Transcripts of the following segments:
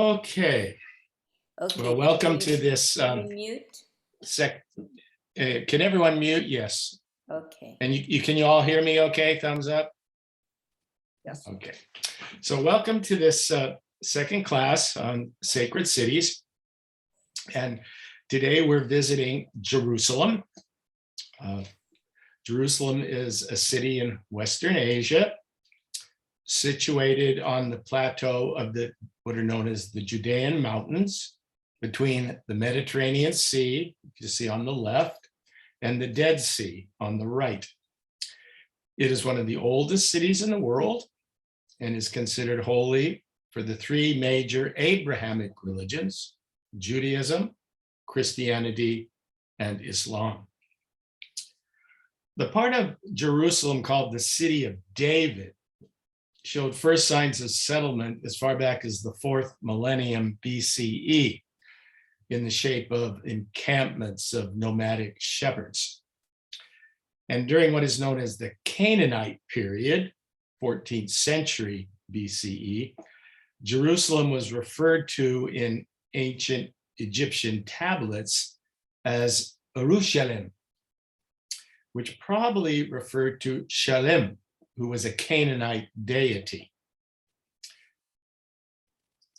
Okay. Okay. Well, welcome to this. Mute. Can everyone mute? Yes. Okay. And can you all hear me? Okay. Thumbs up. Yes. Okay. So welcome to this second class on sacred cities. And today we're visiting Jerusalem. Jerusalem is a city in Western Asia, situated on the plateau of what are known as the Judean Mountains, between the Mediterranean Sea, you see on the left, and the Dead Sea on the right. It is one of the oldest cities in the world and is considered holy for the three major Abrahamic religions: Judaism, Christianity, and Islam. The part of Jerusalem called the City of David showed first signs of settlement as far back as the 4th millennium BCE in the shape of encampments of nomadic shepherds. And during what is known as the Canaanite period, 14th century BCE, Jerusalem was referred to in ancient Egyptian tablets as Urushalem, which probably referred to Shalem, who was a Canaanite deity.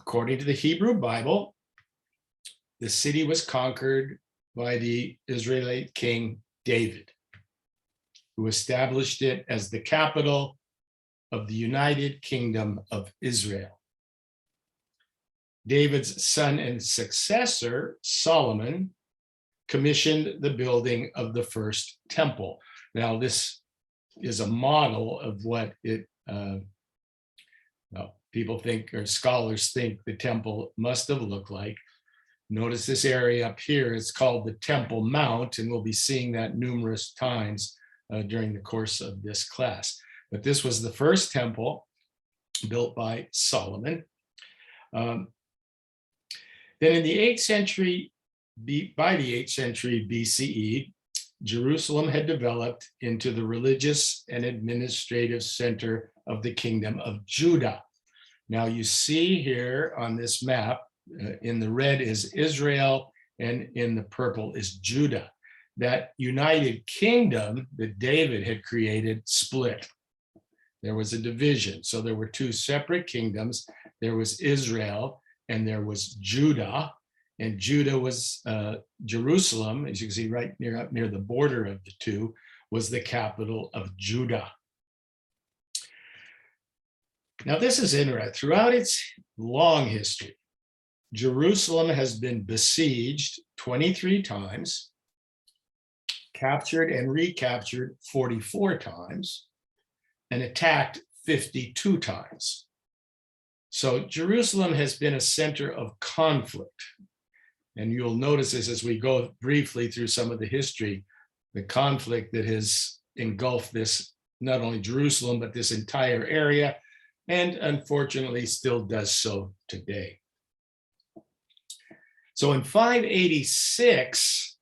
According to the Hebrew Bible, the city was conquered by the Israelite king David, who established it as the capital of the United Kingdom of Israel. David's son and successor, Solomon, commissioned the building of the first temple. Now, this is a model of what people think, or scholars think, the temple must have looked like. Notice this area up here is called the Temple Mount, and we'll be seeing that numerous times during the course of this class. But this was the first temple built by Solomon. Then in the 8th century, by the 8th century BCE, Jerusalem had developed into the religious and administrative center of the kingdom of Judah. Now you see here on this map, in the red is Israel and in the purple is Judah. That united kingdom that David had created split. There was a division. So there were two separate kingdoms. There was Israel and there was Judah. And Judah was Jerusalem, as you can see right near the border of the two, was the capital of Judah. Now this is interesting. Throughout its long history, Jerusalem has been besieged 23 times, captured and recaptured 44 times, and attacked 52 times. So Jerusalem has been a center of conflict. And you'll notice this as we go briefly through some of the history, the conflict that has engulfed this, not only Jerusalem, but this entire area, and unfortunately still does so today. So in 586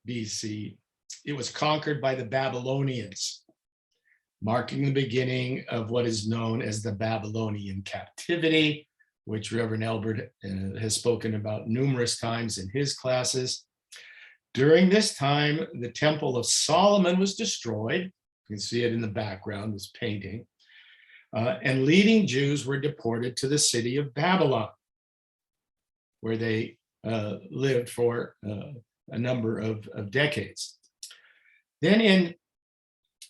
BC, it was conquered by the Babylonians, marking the beginning of what is known as the Babylonian captivity, which Reverend Albert has spoken about numerous times in his classes. During this time, the Temple of Solomon was destroyed. You can see it in the background, this painting. And leading Jews were deported to the city of Babylon, where they lived for a number of decades. Then in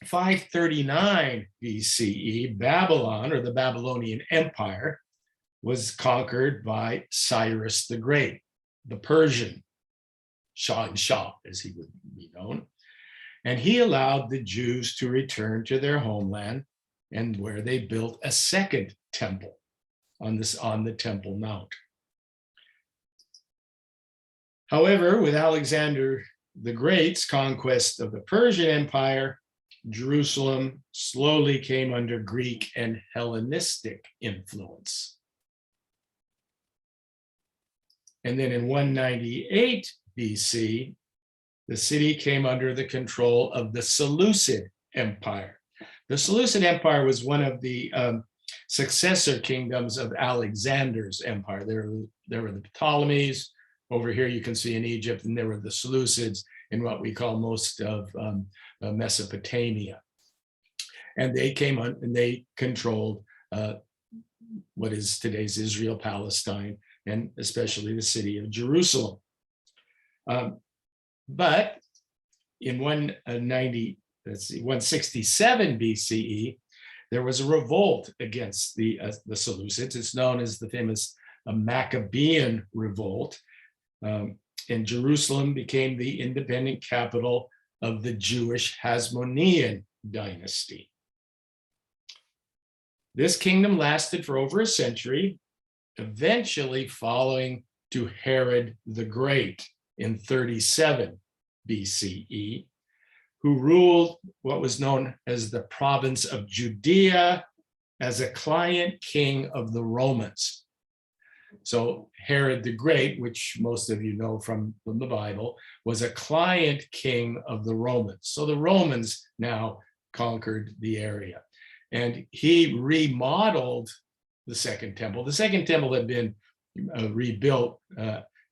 539 BCE, Babylon, or the Babylonian Empire, was conquered by Cyrus the Great, the Persian Shah, as he would be known. And he allowed the Jews to return to their homeland, and where they built a second temple on the Temple Mount. However, with Alexander the Great's conquest of the Persian Empire, Jerusalem slowly came under Greek and Hellenistic influence. And then in 198 BC, the city came under the control of the Seleucid Empire. The Seleucid Empire was one of the successor kingdoms of Alexander's empire. There were the Ptolemies. Over here you can see in Egypt, and there were the Seleucids in what we call most of Mesopotamia. And they came on and they controlled what is today's Israel, Palestine, and especially the city of Jerusalem. But in 167 BCE, there was a revolt against the Seleucids. It's known as the famous Maccabean Revolt. And Jerusalem became the independent capital of the Jewish Hasmonean dynasty. This kingdom lasted for over a century, eventually following to Herod the Great in 37 BCE, who ruled what was known as the province of Judea as a client king of the Romans. So Herod the Great, which most of you know from the Bible, was a client king of the Romans. So the Romans now conquered the area. And he remodeled the Second Temple. The Second Temple had been rebuilt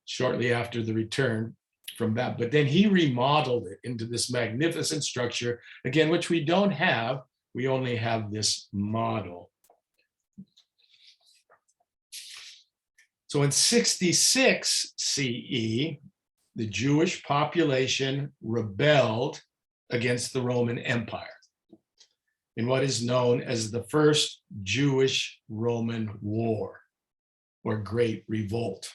shortly after the return from that, but then he remodeled it into this magnificent structure, again, which we don't have. We only have this model. So in 66 CE, the Jewish population rebelled against the Roman Empire in what is known as the First Jewish-Roman War, or Great Revolt.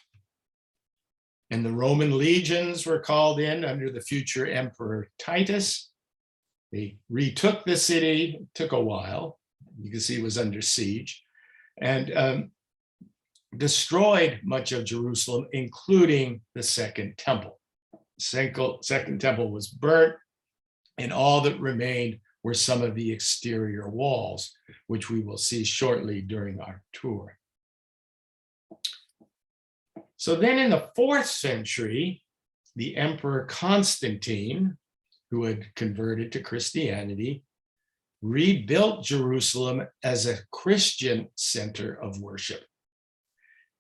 And the Roman legions were called in under the future Emperor Titus. They retook the city. It took a while. You can see it was under siege, and destroyed much of Jerusalem, including the Second Temple. Second Temple was burnt, and all that remained were some of the exterior walls, which we will see shortly during our tour. So then in the 4th century, the Emperor Constantine, who had converted to Christianity, rebuilt Jerusalem as a Christian center of worship.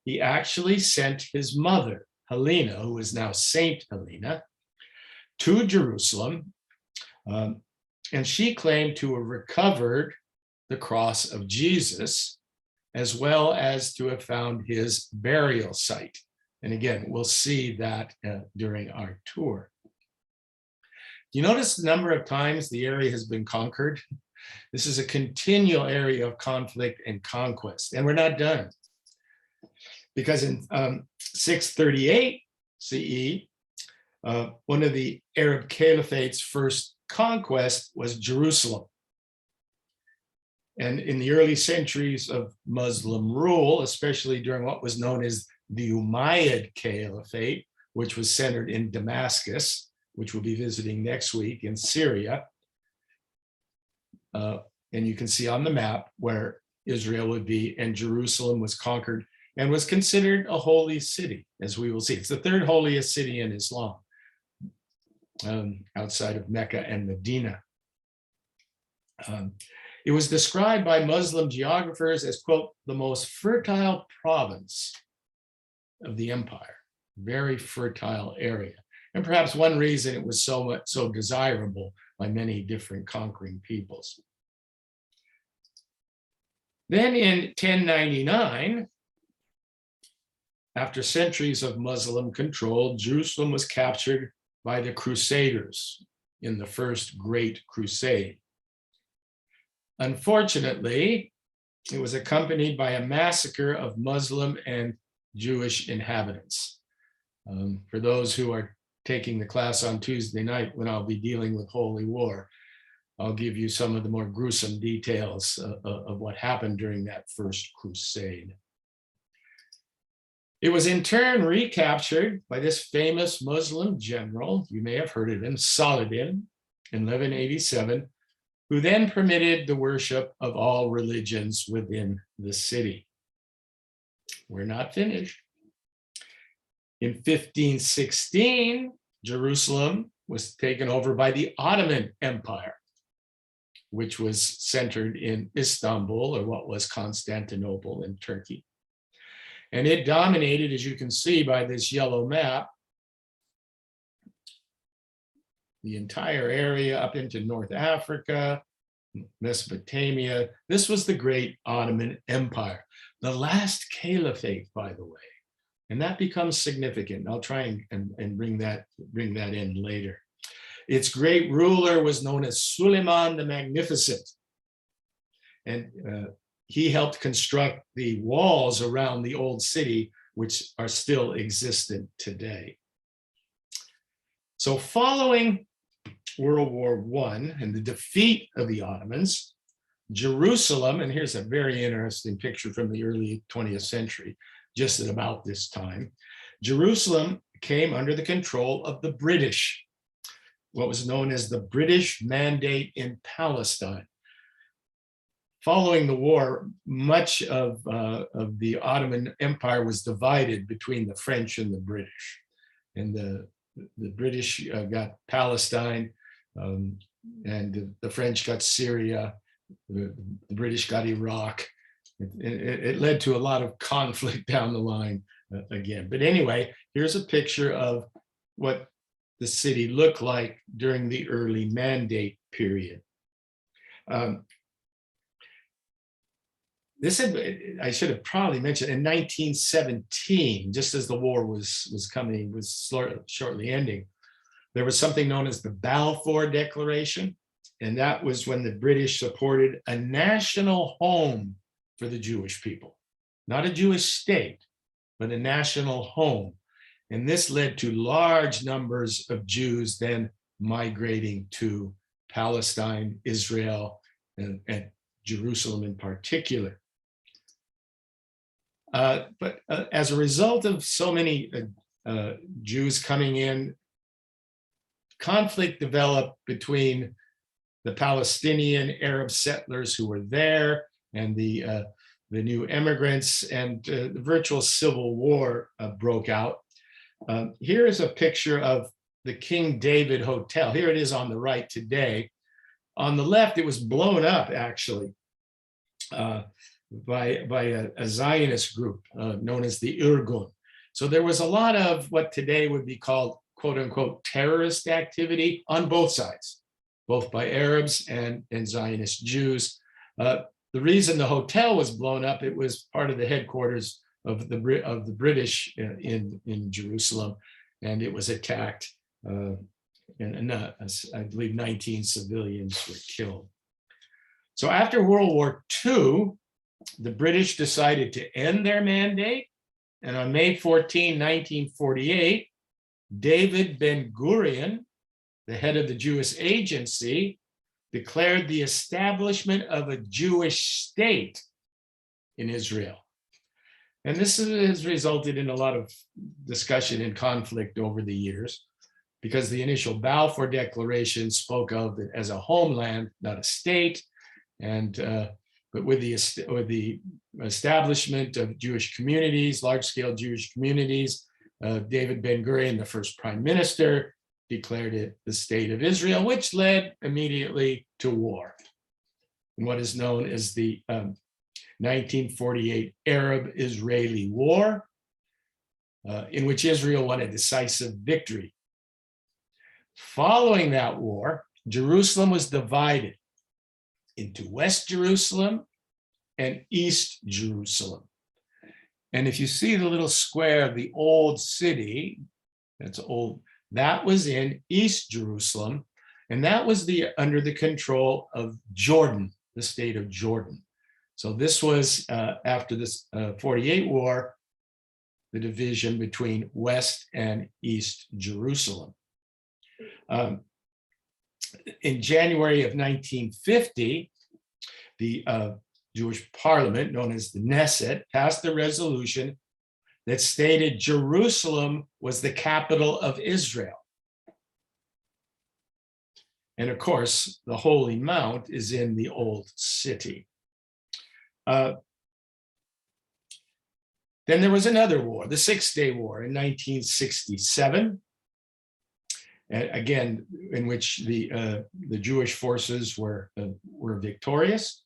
He actually sent his mother, Helena, who is now Saint Helena, to Jerusalem, and she claimed to have recovered the cross of Jesus, as well as to have found his burial site. And again, we'll see that during our tour. You notice the number of times the area has been conquered? This is a continual area of conflict and conquest, and we're not done. Because in 638 CE, one of the Arab caliphate's first conquest was Jerusalem. And in the early centuries of Muslim rule, especially during what was known as the Umayyad Caliphate, which was centered in Damascus, which we'll be visiting next week, in Syria. And you can see on the map where Israel would be, and Jerusalem was conquered and was considered a holy city, as we will see. It's the 3rd holiest city in Islam, outside of Mecca and Medina. It was described by Muslim geographers as, quote, the most fertile province of the empire, very fertile area. And perhaps one reason it was so desirable by many different conquering peoples. Then in 1099, after centuries of Muslim control, Jerusalem was captured by the Crusaders in the First Great Crusade. Unfortunately, it was accompanied by a massacre of Muslim and Jewish inhabitants. For those who are taking the class on Tuesday night, when I'll be dealing with Holy War, I'll give you some of the more gruesome details of what happened during that First Crusade. It was in turn recaptured by this famous Muslim general, you may have heard of him, Saladin, in 1187, who then permitted the worship of all religions within the city. We're not finished. In 1516, Jerusalem was taken over by the Ottoman Empire. which was centered in Istanbul, or what was Constantinople in Turkey. And it dominated, as you can see by this yellow map, the entire area up into North Africa, Mesopotamia. This was the great Ottoman Empire, the last caliphate, by the way. And that becomes significant. I'll try and bring that in later. Its great ruler was known as Suleiman the Magnificent. And he helped construct the walls around the old city, which are still existent today. So following World War I and the defeat of the Ottomans, Jerusalem, and here's a very interesting picture from the early 20th century, just at about this time, Jerusalem came under the control of the British, what was known as the British Mandate in Palestine. Following the war, much of the Ottoman Empire was divided between the French and the British. And the British got Palestine, and the French got Syria, the British got Iraq. It led to a lot of conflict down the line again. But anyway, here's a picture of what the city looked like during the early Mandate period. I should have probably mentioned, in 1917, just as the war was shortly ending, there was something known as the Balfour Declaration. And that was when the British supported a national home for the Jewish people, not a Jewish state, but a national home. And this led to large numbers of Jews then migrating to Palestine, Israel, and Jerusalem in particular. But as a result of so many Jews coming in, conflict developed between the Palestinian Arab settlers who were there and the new immigrants, and the virtual civil war broke out. Here is a picture of the King David Hotel. Here it is on the right today. On the left, it was blown up, actually, by a Zionist group known as the Irgun. So there was a lot of what today would be called, quote unquote, terrorist activity on both sides, both by Arabs and Zionist Jews. The reason the hotel was blown up, it was part of the headquarters of the British in Jerusalem, and it was attacked, and I believe 19 civilians were killed. So after World War II, the British decided to end their mandate, and on May 14, 1948, David Ben-Gurion, the head of the Jewish Agency, declared the establishment of a Jewish state in Israel. And this has resulted in a lot of discussion and conflict over the years, because the initial Balfour Declaration spoke of it as a homeland, not a state. And but with the establishment of Jewish communities, large-scale Jewish communities, David Ben-Gurion, the first prime minister, declared it the state of Israel, which led immediately to war, what is known as the 1948 Arab-Israeli War, in which Israel won a decisive victory. Following that war, Jerusalem was divided into West Jerusalem and East Jerusalem. And if you see the little square of the old city, that's old, that was in East Jerusalem, and that was under the control of Jordan, the state of Jordan. So this was after this 48 war, the division between West and East Jerusalem. In January of 1950, the Jewish parliament, known as the Knesset, passed a resolution that stated Jerusalem was the capital of Israel. And of course, the Holy Mount is in the Old City. Then there was another war, the Six-Day War in 1967. again, in which the Jewish forces were victorious.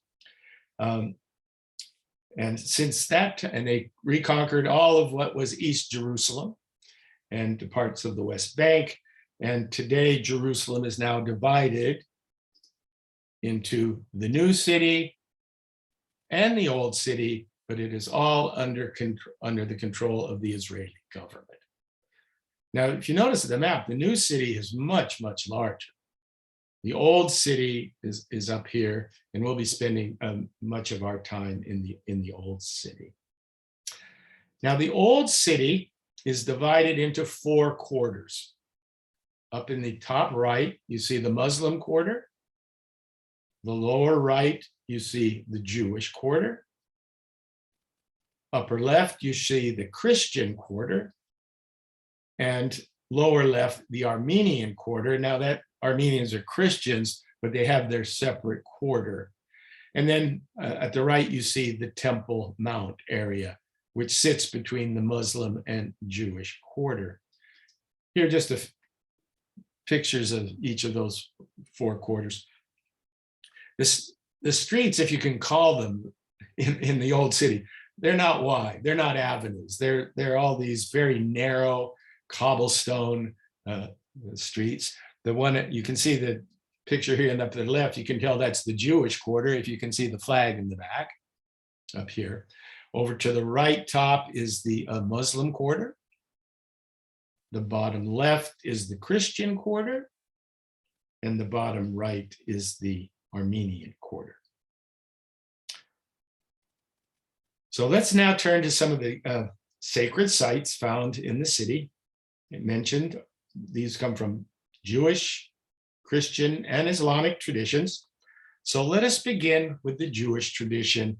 And since that, and they reconquered all of what was East Jerusalem and parts of the West Bank. And today, Jerusalem is now divided into the new city and the old city, but it is all under the control of the Israeli government. Now, if you notice the map, the new city is much, much larger. The old city is up here, and we'll be spending much of our time in the old city. Now, the old city is divided into 4 quarters. Up in the top right, you see the Muslim quarter. The lower right, you see the Jewish quarter. Upper left, you see the Christian quarter. And lower left, the Armenian quarter. Now that Armenians are Christians, but they have their separate quarter. And then at the right, you see the Temple Mount area, which sits between the Muslim and Jewish quarter. Here are just pictures of each of those 4 quarters. The streets, if you can call them in the old city, they're not wide, they're not avenues. They're all these very narrow cobblestone streets. The one, you can see the picture here and up to the left, you can tell that's the Jewish quarter if you can see the flag in the back up here. Over to the right top is the Muslim quarter. The bottom left is the Christian quarter, and the bottom right is the Armenian quarter. So let's now turn to some of the sacred sites found in the city. It mentioned these come from Jewish, Christian, and Islamic traditions. So let us begin with the Jewish tradition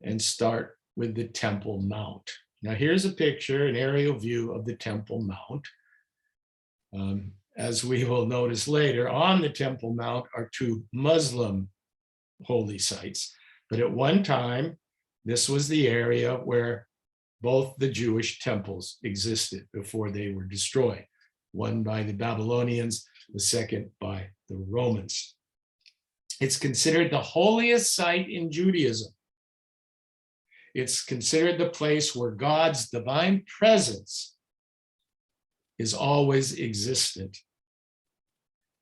and start with the Temple Mount. Now here's a picture, an aerial view of the Temple Mount. As we will notice later, on the Temple Mount are 2 Muslim holy sites. But at one time, this was the area where both the Jewish temples existed before they were destroyed. One by the Babylonians, the second by the Romans. It's considered the holiest site in Judaism. It's considered the place where God's divine presence is always existent.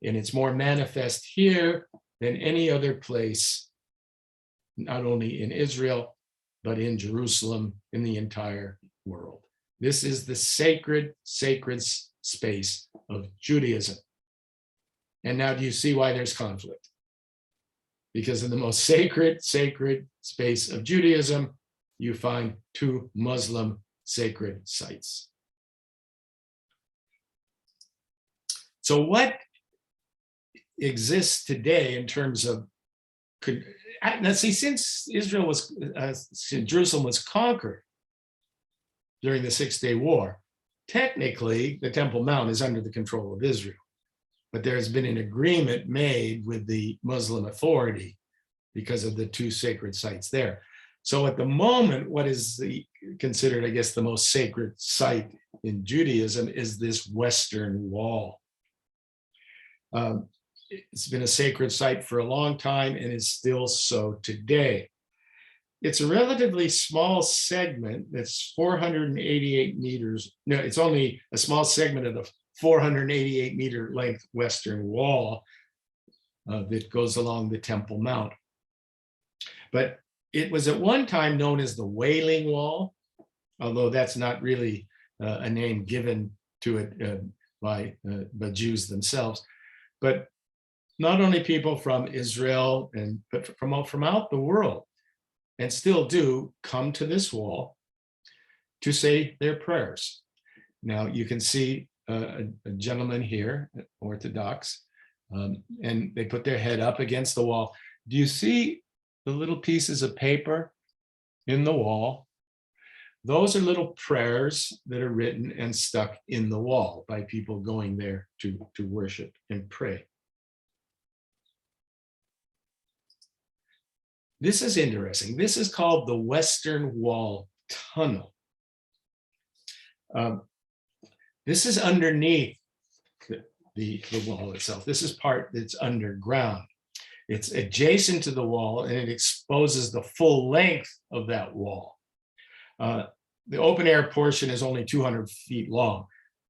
And it's more manifest here than any other place, not only in Israel, but in Jerusalem, in the entire world. This is the sacred space of Judaism. And now do you see why there's conflict? Because in the most sacred space of Judaism, you find 2 Muslim sacred sites. So what exists today in terms of, now see, since Jerusalem was conquered during the 6-day war, technically the Temple Mount is under the control of Israel, but there has been an agreement made with the Muslim Authority because of the 2 sacred sites there. So at the moment, what is considered, I guess, the most sacred site in Judaism is this Western Wall. It's been a sacred site for a long time and is still so today. It's a relatively small segment that's 488 meters. No, it's only a small segment of the 488 meter length Western Wall that goes along the Temple Mount. But it was at one time known as the Wailing Wall, although that's not really a name given to it by Jews themselves. But not only people from Israel, but from out the world, and still do come to this wall to say their prayers. Now you can see a gentleman here, Orthodox, and they put their head up against the wall. Do you see the little pieces of paper in the wall? Those are little prayers that are written and stuck in the wall by people going there to worship and pray. This is interesting. This is called the Western Wall Tunnel. This is underneath the wall itself. This is part that's underground. It's adjacent to the wall, and it exposes the full length of that wall. The open air portion is only 200 feet long.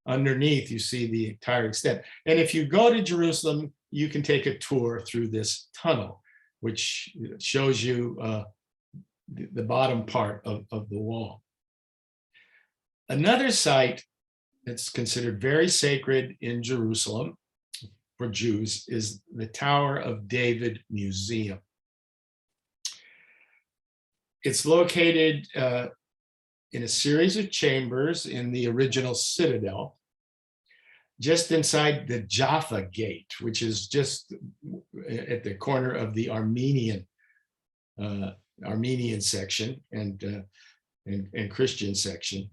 Underneath, you see the entire extent. And if you go to Jerusalem, you can take a tour through this tunnel, which shows you the bottom part of the wall. Another site that's considered very sacred in Jerusalem for Jews is the Tower of David Museum. It's located in a series of chambers in the original citadel, just inside the Jaffa Gate, which is just at the corner of the Armenian section and Christian section.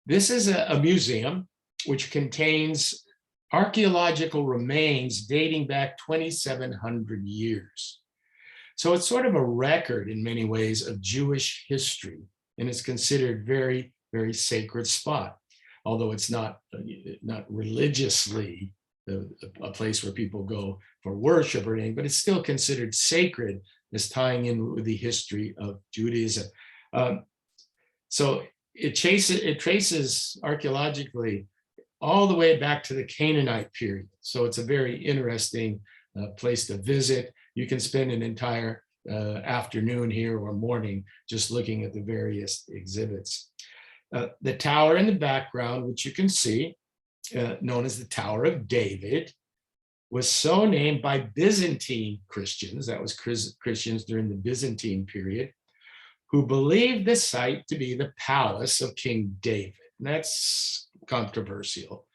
This is a museum which contains archaeological remains dating back 2,700 years. So it's sort of a record in many ways of Jewish history, and it's considered very, very sacred spot, although it's not religiously a place where people go for worship or anything, but it's still considered sacred as tying in with the history of Judaism. So it traces archaeologically all the way back to the Canaanite period. So it's a very interesting place to visit. You can spend an entire afternoon here or morning just looking at the various exhibits. The tower in the background, which you can see, known as the Tower of David, was so named by Byzantine Christians, that was Christians during the Byzantine period, who believed the site to be the palace of King David. And that's controversial,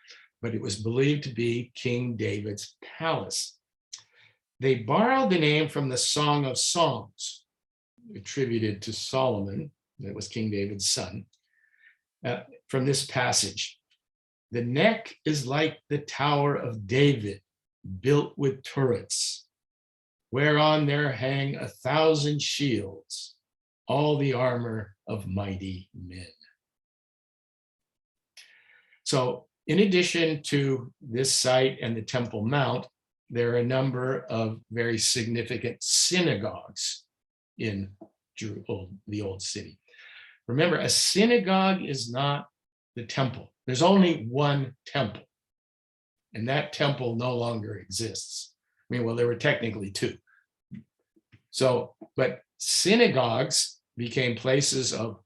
but it was believed to be King David's palace. They borrowed the name from the Song of Songs, attributed to Solomon, that was King David's son, from this passage. The neck is like the Tower of David, built with turrets, whereon there hang 1,000 shields, all the armor of mighty men. So in addition to this site and the Temple Mount, there are a number of very significant synagogues in the old city. Remember, a synagogue is not the temple. There's only one temple, and that temple no longer exists. I mean, well, there were technically two. So, but synagogues became places of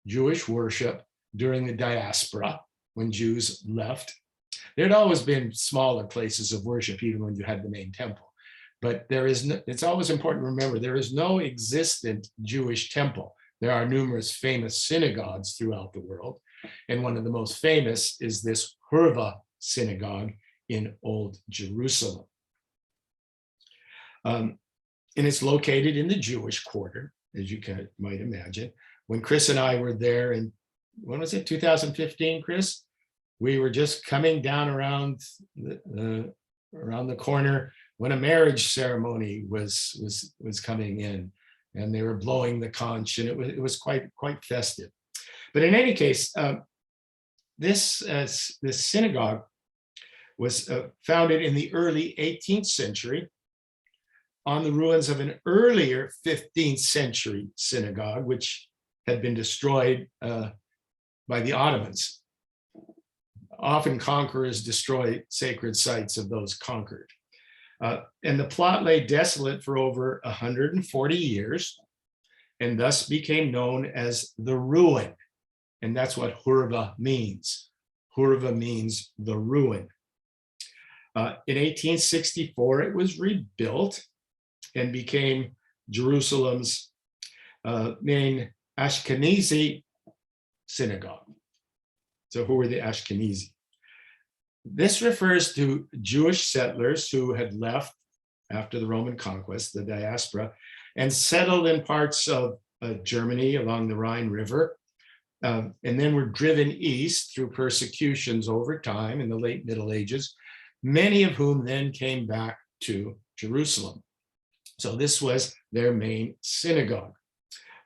Jewish worship during the diaspora, when Jews left. There'd always been smaller places of worship, even when you had the main temple. But there is no, it's always important to remember, there is no existent Jewish temple. There are numerous famous synagogues throughout the world. And one of the most famous is this Herba synagogue in Old Jerusalem. And it's located in the Jewish Quarter, as you might imagine. When Chris and I were there in, when was it, 2015, Chris? We were just coming down around the corner when a marriage ceremony was coming in, and they were blowing the conch, and it was quite festive. But in any case, this synagogue was founded in the early 18th century on the ruins of an earlier 15th century synagogue, which had been destroyed by the Ottomans. Often conquerors destroy sacred sites of those conquered. And the plot lay desolate for over 140 years, and thus became known as the ruin. And that's what Herba means. Herba means the ruin. In 1864, it was rebuilt and became Jerusalem's main Ashkenazi synagogue. So who were the Ashkenazi? This refers to Jewish settlers who had left after the Roman conquest, the diaspora, and settled in parts of Germany along the Rhine River, and then were driven east through persecutions over time in the late Middle Ages, many of whom then came back to Jerusalem. So this was their main synagogue.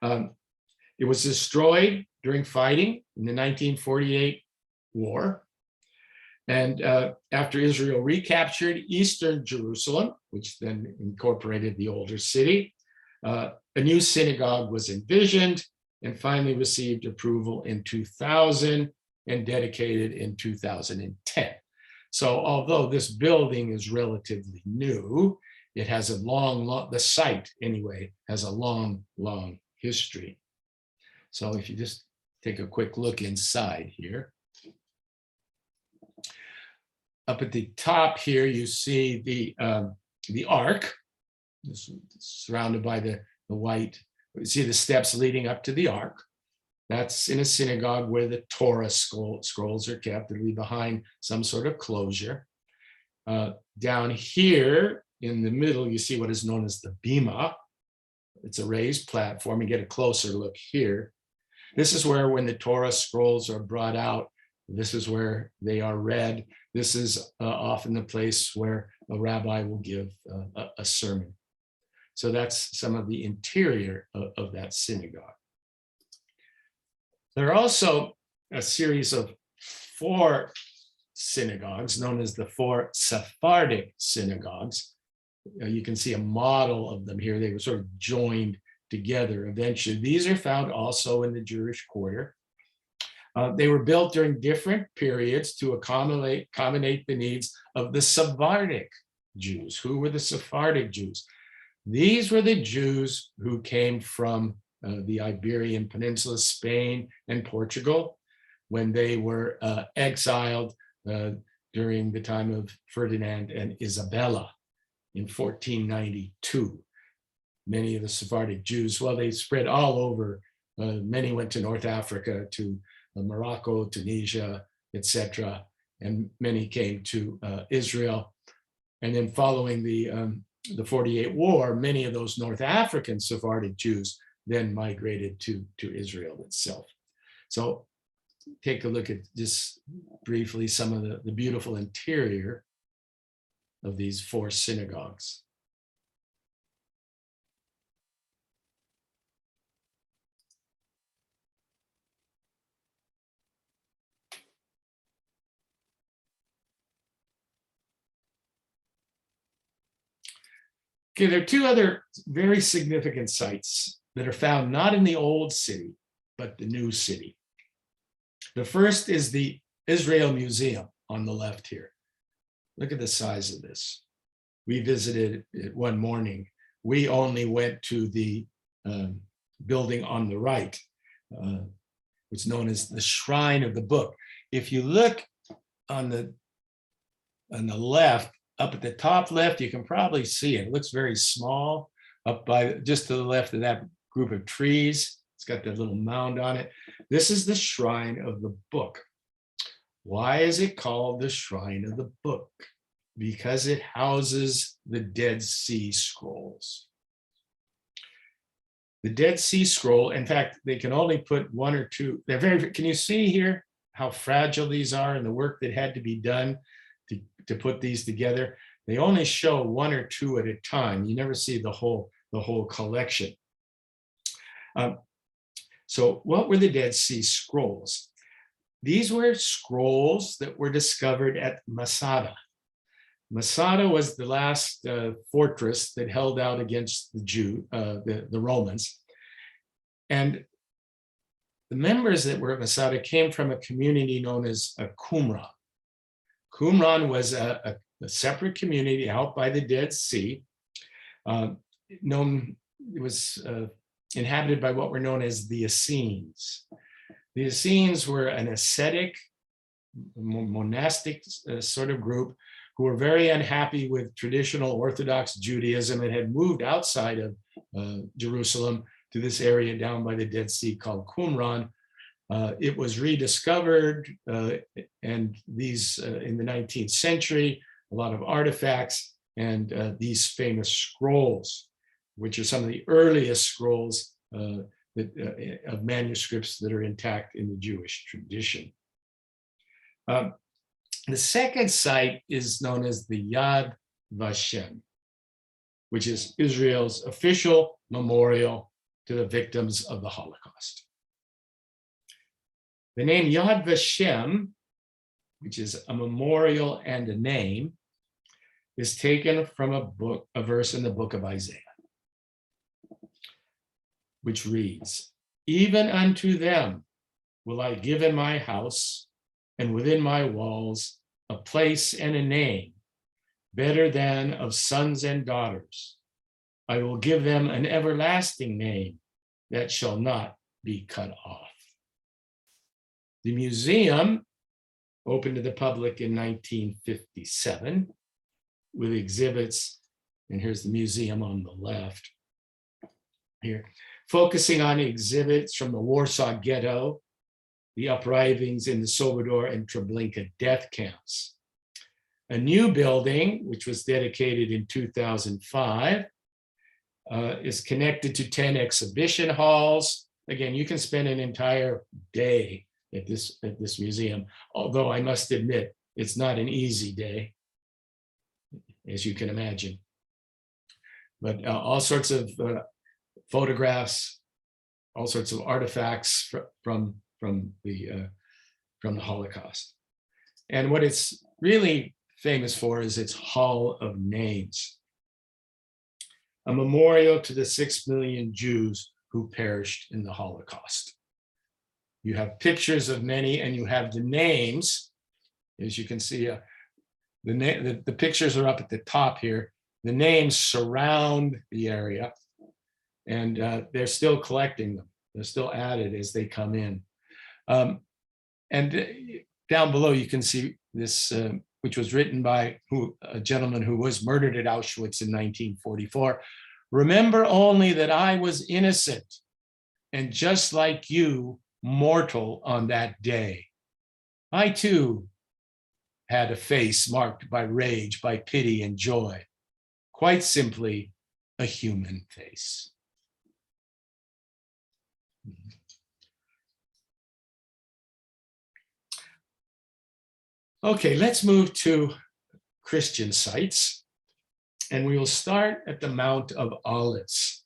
It was destroyed during fighting in the 1948 war. And after Israel recaptured Eastern Jerusalem, which then incorporated the older city, a new synagogue was envisioned and finally received approval in 2000 and dedicated in 2010. So although this building is relatively new, it has a the site anyway, has a long history. So if you just take a quick look inside here. Up at the top here, you see the ark, surrounded by the white. You see the steps leading up to the ark. That's in a synagogue where the Torah scrolls are kept. They'll be behind some sort of closure. Down here in the middle, you see what is known as the Bema. It's a raised platform. You get a closer look here. This is where, when the Torah scrolls are brought out, this is where they are read. This is often the place where a rabbi will give a sermon. So that's some of the interior of that synagogue. There are also a series of 4 synagogues known as the 4 Sephardic synagogues. You can see a model of them here. They were sort of joined together eventually. These are found also in the Jewish quarter. They were built during different periods to accommodate the needs of the Sephardic Jews. Who were the Sephardic Jews? These were the Jews who came from the Iberian Peninsula, Spain and Portugal, when they were exiled during the time of Ferdinand and Isabella in 1492. Many of the Sephardic Jews, well, they spread all over. Many went to North Africa, to Morocco, Tunisia, etc., and many came to Israel. And then following the 48 war, many of those North African Sephardic Jews then migrated to Israel itself. So take a look at just briefly some of the beautiful interior of these 4 synagogues. Okay, there are 2 other very significant sites that are found not in the old city, but the new city. The first is the Israel Museum on the left here. Look at the size of this. We visited it one morning. We only went to the building on the right, which is known as the Shrine of the Book. If you look on the left, up at the top left, you can probably see it. It looks very small up by just to the left of that group of trees. It's got that little mound on it. This is the Shrine of the Book. Why is it called the Shrine of the Book? Because it houses the Dead Sea Scrolls. The Dead Sea Scroll, in fact, they can only put 1 or 2. They're very, can you see here how fragile these are and the work that had to be done to put these together? They only show 1 or 2 at a time. You never see the whole collection. So what were the Dead Sea Scrolls? These were scrolls that were discovered at Masada. Masada was the last fortress that held out against the Romans. And the members that were at Masada came from a community known as Qumran. Qumran was a separate community out by the Dead Sea. It was inhabited by what were known as the Essenes. The Essenes were an ascetic, monastic sort of group who were very unhappy with traditional Orthodox Judaism and had moved outside of Jerusalem to this area down by the Dead Sea called Qumran. It was rediscovered, and these in the 19th century, a lot of artifacts and these famous scrolls, which are some of the earliest scrolls of manuscripts that are intact in the Jewish tradition. The second site is known as the Yad Vashem, which is Israel's official memorial to the victims of the Holocaust. The name Yad Vashem which is a memorial and a name, is taken from a verse in the book of Isaiah, which reads, "Even unto them will I give in my house and within my walls a place and a name better than of sons and daughters. I will give them an everlasting name that shall not be cut off." The museum opened to the public in 1957 with exhibits, and here's the museum on the left here, focusing on exhibits from the Warsaw Ghetto, the uprisings in the Sobibor and Treblinka death camps. A new building, which was dedicated in 2005, is connected to 10 exhibition halls. Again, you can spend an entire day at this museum, although I must admit, it's not an easy day, as you can imagine. But all sorts of photographs, all sorts of artifacts from the Holocaust. And what it's really famous for is its Hall of Names, a memorial to the 6 million Jews who perished in the Holocaust. You have pictures of many, and you have the names. As you can see, the pictures are up at the top here. The names surround the area, and they're still collecting them. They're still added as they come in. And down below, you can see this, which was written by a gentleman who was murdered at Auschwitz in 1944. "Remember only that I was innocent, and just like you, mortal on that day. I too had a face marked by rage, by pity and joy. Quite simply, a human face." Okay, let's move to Christian sites, and we will start at the Mount of Olives.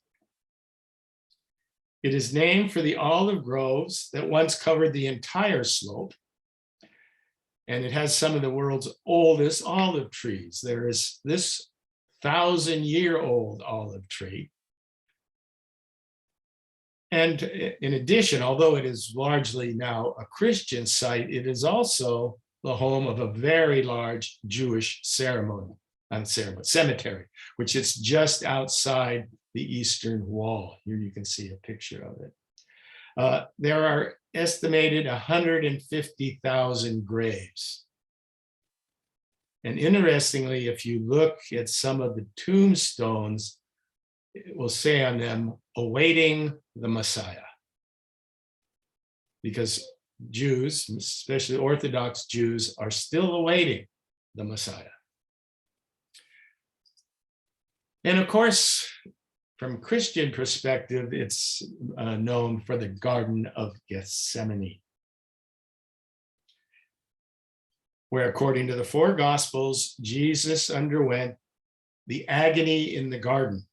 It is named for the olive groves that once covered the entire slope, and it has some of the world's oldest olive trees. There is this 1,000-year-old olive tree. And in addition, although it is largely now a Christian site, it is also the home of a very large Jewish cemetery, which is just outside the eastern wall. Here you can see a picture of it. There are estimated 150,000 graves. And interestingly, if you look at some of the tombstones, it will say on them, "Awaiting the Messiah." Because Jews, especially Orthodox Jews, are still awaiting the Messiah. And of course, from Christian perspective, it's known for the Garden of Gethsemane, where, according to the four Gospels, Jesus underwent the agony in the garden,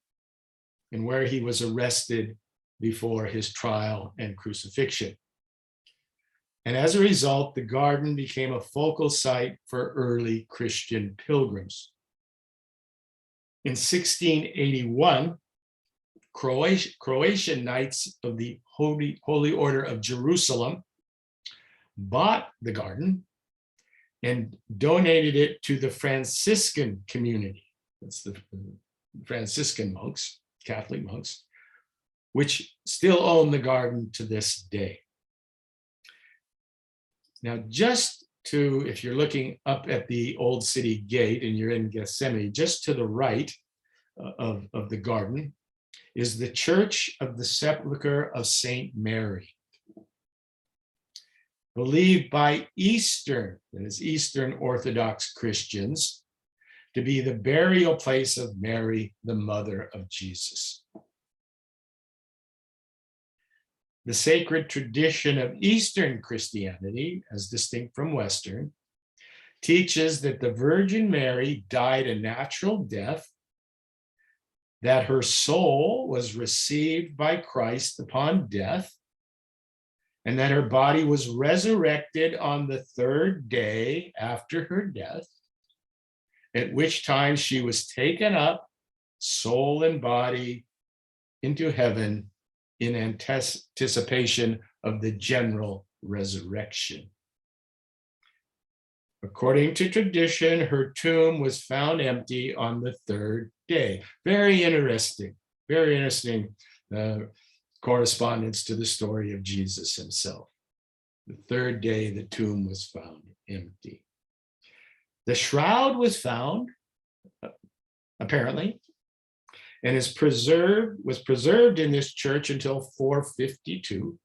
and where he was arrested before his trial and crucifixion. And as a result, the garden became a focal site for early Christian pilgrims. In 1681, Croatian Knights of the Holy Order of Jerusalem bought the garden and donated it to the Franciscan community. That's the Franciscan monks, Catholic monks, which still own the garden to this day. Now, just to, if you're looking up at the old city gate and you're in Gethsemane, just to the right of the garden is the Church of the Sepulcher of St. Mary, believed by Eastern Orthodox Christians to be the burial place of Mary, the mother of Jesus. The sacred tradition of Eastern Christianity, as distinct from Western, teaches that the Virgin Mary died a natural death, that her soul was received by Christ upon death, and that her body was resurrected on the third day after her death, at which time she was taken up, soul and body, into heaven in anticipation of the general resurrection. According to tradition, her tomb was found empty on the third day. Very interesting correspondence to the story of Jesus himself. The third day, the tomb was found empty. The shroud was found, apparently, and was preserved in this church until 452.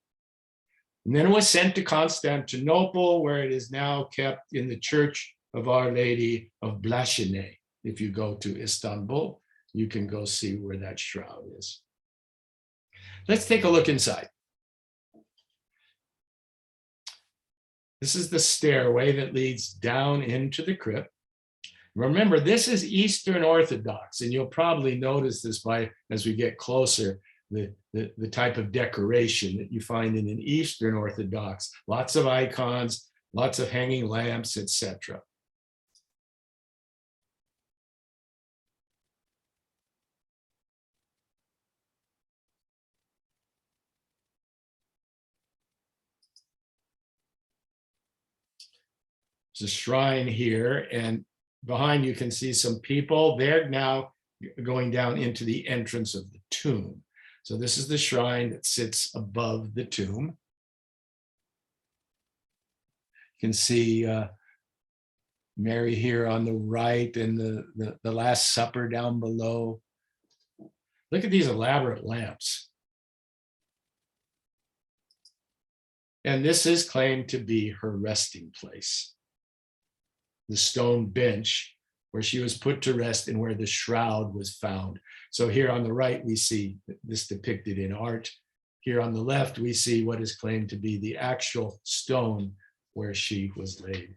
And then it was sent to Constantinople, where it is now kept in the Church of Our Lady of Blaşine. If you go to Istanbul, you can go see where that shroud is. Let's take a look inside. This is the stairway that leads down into the crypt. Remember, this is Eastern Orthodox, and you'll probably notice this as we get closer, the type of decoration that you find in an Eastern Orthodox. Lots of icons, lots of hanging lamps, etc. There's a shrine here, and behind you can see some people. They're now going down into the entrance of the tomb. So this is the shrine that sits above the tomb. You can see Mary here on the right, and the Last Supper down below. Look at these elaborate lamps. And this is claimed to be her resting place. The stone bench where she was put to rest and where the shroud was found. So here on the right, we see this depicted in art. Here on the left, we see what is claimed to be the actual stone where she was laid.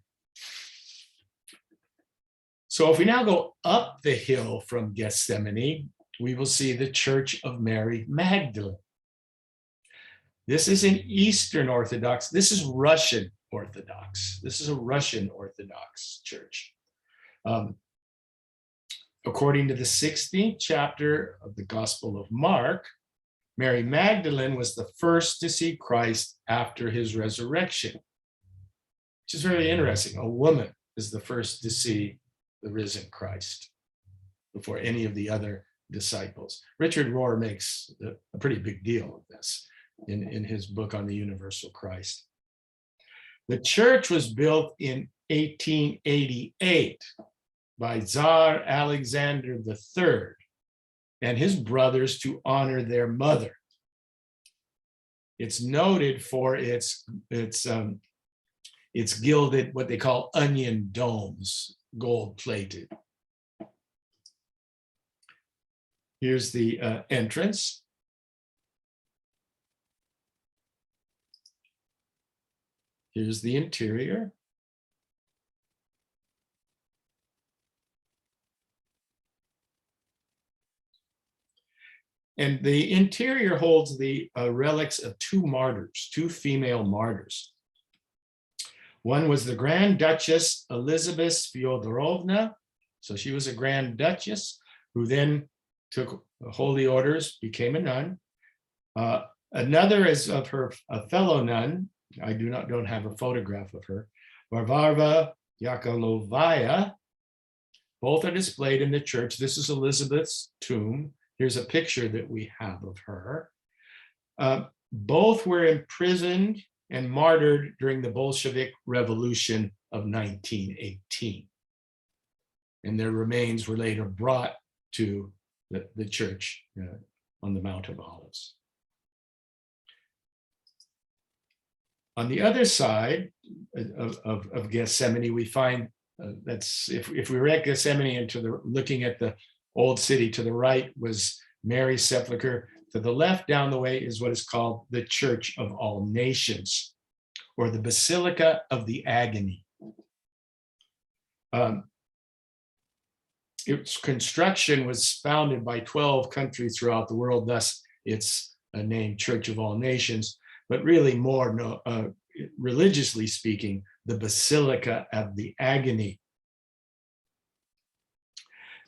So if we now go up the hill from Gethsemane, we will see the Church of Mary Magdalene. This is an Eastern Orthodox. This is Russian Orthodox. This is a Russian Orthodox church. According to the 16th chapter of the Gospel of Mark, Mary Magdalene was the first to see Christ after his resurrection, which is very interesting. A woman is the first to see the risen Christ before any of the other disciples. Richard Rohr makes a pretty big deal of this in his book on the universal Christ. The church was built in 1888 by Tsar Alexander III and his brothers to honor their mother. It's noted for its gilded, what they call onion domes, gold plated. Here's the entrance. Here's the interior. And the interior holds the relics of two martyrs, two female martyrs. One was the Grand Duchess Elizabeth Fyodorovna. So she was a Grand Duchess who then took holy orders, became a nun. Another is of her a fellow nun. I don't have a photograph of her. Varvara Yakolovaya. Both are displayed in the church. This is Elizabeth's tomb. Here's a picture that we have of her. Both were imprisoned and martyred during the Bolshevik Revolution of 1918. And their remains were later brought to the church on the Mount of Olives. On the other side of Gethsemane, we find that's if we were at Gethsemane and looking at the old city, to the right was Mary's sepulcher. To the left down the way is what is called the Church of All Nations, or the Basilica of the Agony. Its construction was founded by 12 countries throughout the world, thus it's named Church of All Nations. but really more religiously speaking, the Basilica of the Agony.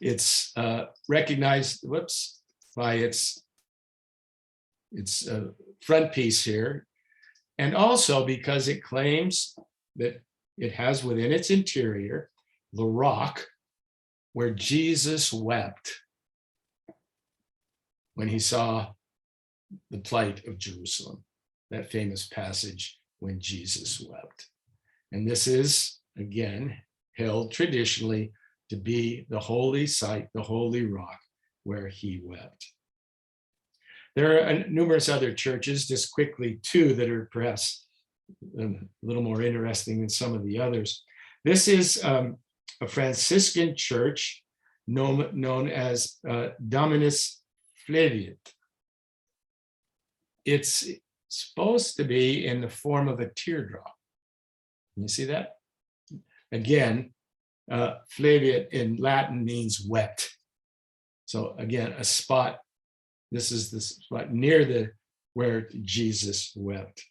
It's recognized, by its front piece here, and also because it claims that it has within its interior the rock where Jesus wept when he saw the plight of Jerusalem, that famous passage when Jesus wept. And this is, again, held traditionally to be the holy site, the holy rock where he wept. There are numerous other churches, just quickly two, that are perhaps a little more interesting than some of the others. This is a Franciscan church known as Dominus Flavius. It's supposed to be in the form of a teardrop. Can you see that? Again, Flavius in Latin means wept. So again, a spot. This is the spot near where Jesus wept.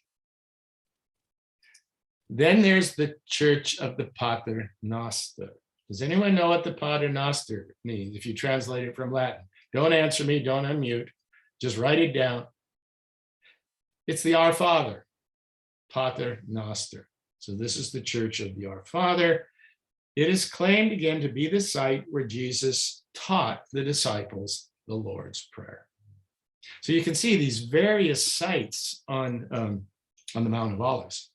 Then there's the Church of the Pater Noster. Does anyone know what the Pater Noster means? If you translate it from Latin, don't answer me, don't unmute, just write it down. It's the Our Father, Pater Noster. So this is the Church of the Our Father. It is claimed again to be the site where Jesus taught the disciples the Lord's Prayer. So you can see these various sites on the Mount of Olives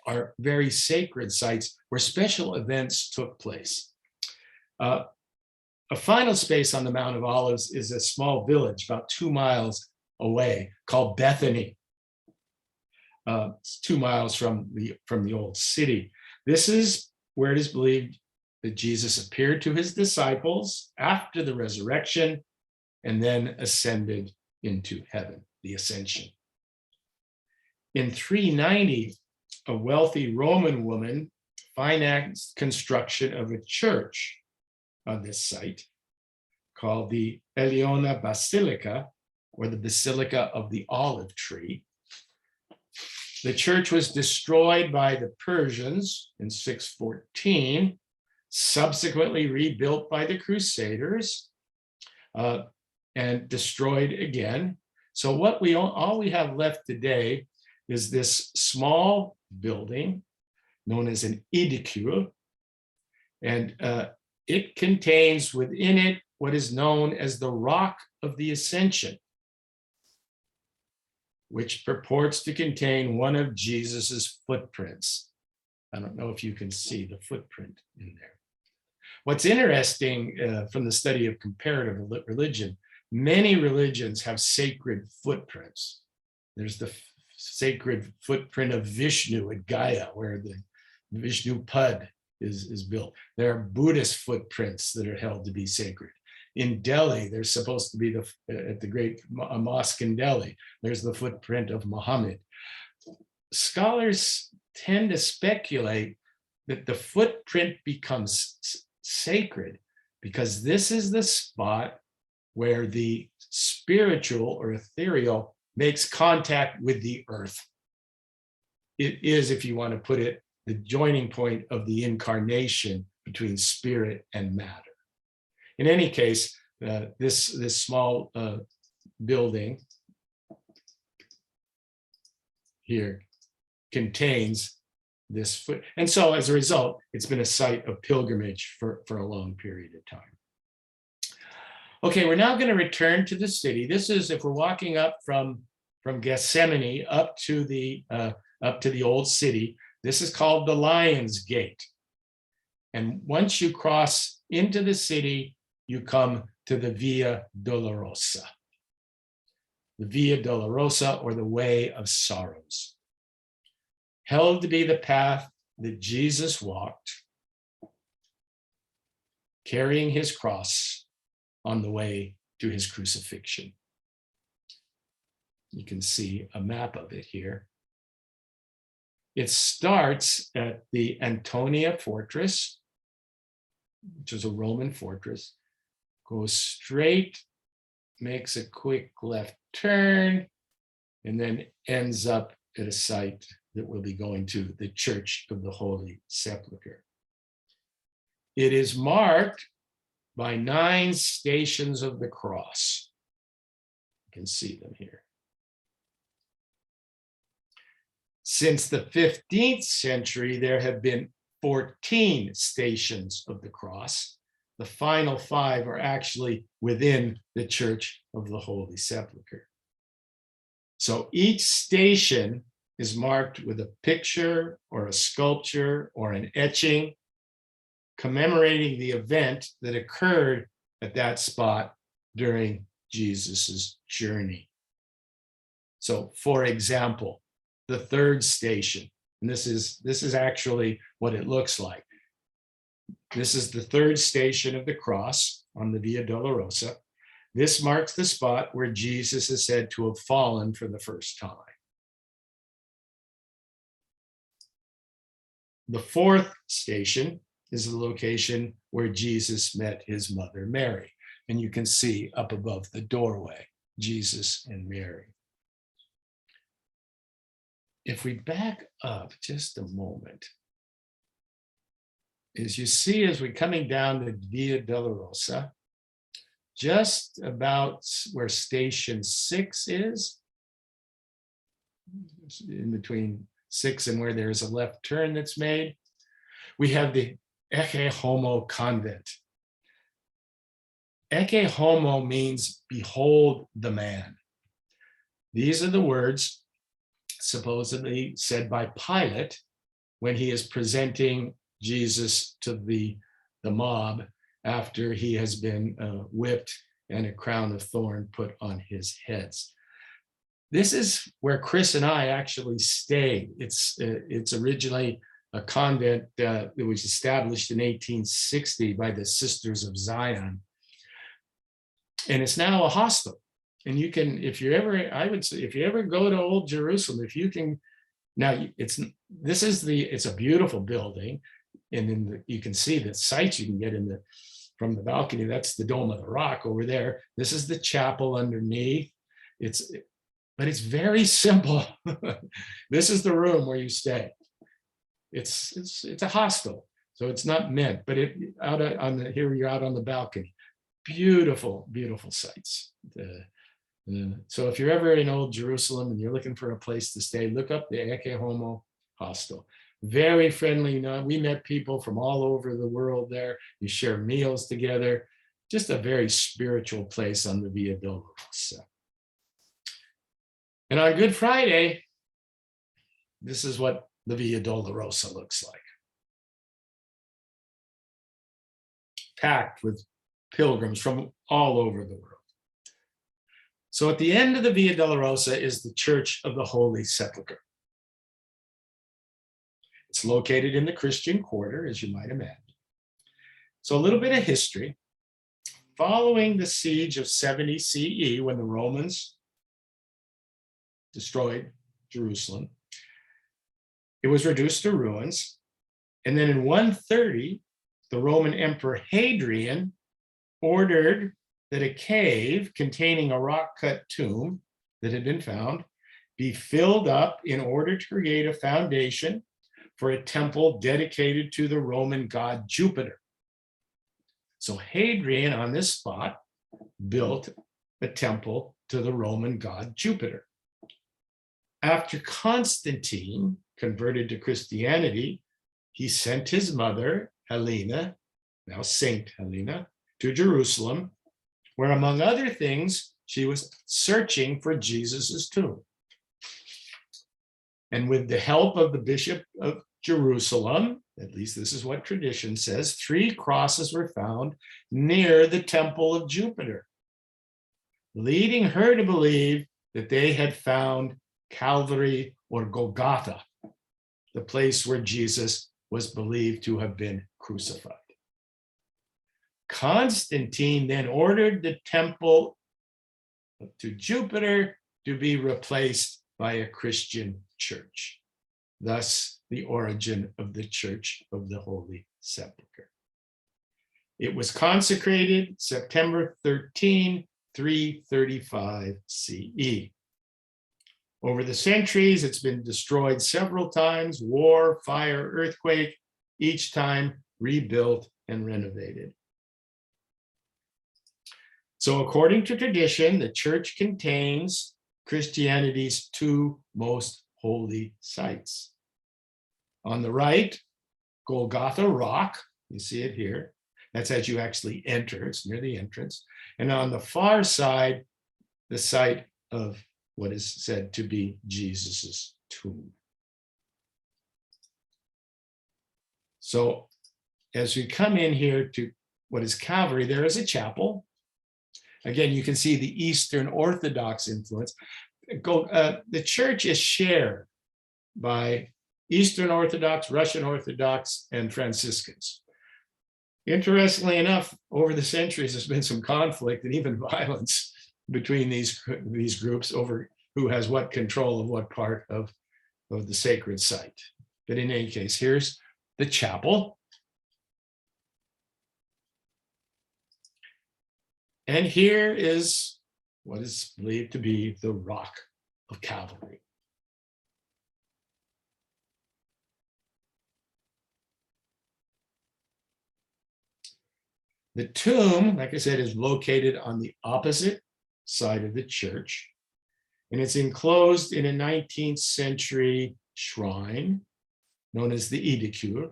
are very sacred sites where special events took place. A final space on the Mount of Olives is a small village about 2 miles away called Bethany. It's 2 miles from the old city. This is where it is believed that Jesus appeared to his disciples after the resurrection and then ascended into heaven, the ascension. In 390, a wealthy Roman woman financed construction of a church on this site called the Eleona Basilica, or the Basilica of the Olive Tree. The church was destroyed by the Persians in 614, subsequently rebuilt by the Crusaders, and destroyed again. So what all we have left today is this small building known as an edicule, and it contains within it what is known as the Rock of the Ascension, which purports to contain one of Jesus's footprints. I don't know if you can see the footprint in there. What's interesting from the study of comparative religion, many religions have sacred footprints. There's the sacred footprint of Vishnu at Gaya, where the Vishnu Pad is built. There are Buddhist footprints that are held to be sacred. In Delhi, there's supposed to be at the great mosque in Delhi, there's the footprint of Muhammad. Scholars tend to speculate that the footprint becomes sacred because this is the spot where the spiritual or ethereal makes contact with the earth. It is, if you want to put it, the joining point of the incarnation between spirit and matter. In any case, this small building here contains this foot. And so as a result, it's been a site of pilgrimage for a long period of time. Okay, we're now going to return to the city. This is, if we're walking up from Gethsemane up to the old city, this is called the Lion's Gate. And once you cross into the city, you come to the Via Dolorosa. The Via Dolorosa, or the Way of Sorrows, held to be the path that Jesus walked, carrying his cross on the way to his crucifixion. You can see a map of it here. It starts at the Antonia Fortress, which is a Roman fortress, goes straight, makes a quick left turn, and then ends up at a site that we'll be going to, the Church of the Holy Sepulcher. It is marked by 9 stations of the cross. You can see them here. Since the 15th century, there have been 14 stations of the cross. The final 5 are actually within the Church of the Holy Sepulcher. So each station is marked with a picture or a sculpture or an etching commemorating the event that occurred at that spot during Jesus's journey. So, for example, the 3rd station, and this is actually what it looks like. This is the 3rd station of the cross on the Via Dolorosa. This marks the spot where Jesus is said to have fallen for the first time. The 4th station is the location where Jesus met his mother Mary. And you can see up above the doorway, Jesus and Mary. If we back up just a moment, as you see, as we're coming down the Via Dolorosa, just about where station 6 is, in between 6 and where there's a left turn that's made, we have the Ecce Homo convent. Ecce Homo means behold the man. These are the words supposedly said by Pilate when he is presenting Jesus to the mob after he has been whipped and a crown of thorn put on his heads. This is where Chris and I actually stayed. It's originally a convent that was established in 1860 by the Sisters of Zion. And it's now a hostel. And you can, if you ever, I would say, if you ever go to Old Jerusalem, if you can, now it's a beautiful building. And then you can see the sights you can get from the balcony. That's the Dome of the Rock over there. This is the chapel underneath. But it's very simple. This is the room where you stay. It's a hostel, so it's not meant. But here you're out on the balcony. Beautiful, beautiful sights. So if you're ever in Old Jerusalem and you're looking for a place to stay, look up the Ecce Homo hostel. Very friendly. We met people from all over the world there. You share meals together. Just a very spiritual place on the Via Dolorosa. And on Good Friday, this is what the Via Dolorosa looks like. Packed with pilgrims from all over the world. So at the end of the Via Dolorosa is the Church of the Holy Sepulcher. It's located in the Christian Quarter, as you might imagine. So a little bit of history. Following the siege of 70 CE, when the Romans destroyed Jerusalem, it was reduced to ruins. And then in 130, the Roman Emperor Hadrian ordered that a cave containing a rock-cut tomb that had been found be filled up in order to create a foundation for a temple dedicated to the Roman god Jupiter. So Hadrian, on this spot, built a temple to the Roman god Jupiter. After Constantine converted to Christianity, he sent his mother, Helena, now Saint Helena, to Jerusalem, where, among other things, she was searching for Jesus's tomb. And with the help of the Bishop of Jerusalem, at least this is what tradition says, 3 crosses were found near the temple of Jupiter, leading her to believe that they had found Calvary or Golgotha, the place where Jesus was believed to have been crucified. Constantine then ordered the temple to Jupiter to be replaced by a Christian church. Thus, the origin of the Church of the Holy Sepulcher. It was consecrated September 13, 335 CE. Over the centuries, it's been destroyed several times, war, fire, earthquake, each time rebuilt and renovated. So according to tradition, the church contains Christianity's two most holy sites. On the right, Golgotha Rock, you see it here. That's as you actually enter, it's near the entrance. And on the far side, the site of what is said to be Jesus's tomb. So as we come in here to what is Calvary, there is a chapel. Again, you can see the Eastern Orthodox influence. The church is shared by Eastern Orthodox, Russian Orthodox, and Franciscans. Interestingly enough, over the centuries, there's been some conflict and even violence between these groups over who has what control of what part of the sacred site. But in any case, here's the chapel. And here is what is believed to be the Rock of Calvary. The tomb, like I said, is located on the opposite side of the church, and it's enclosed in a 19th century shrine known as the Edicure.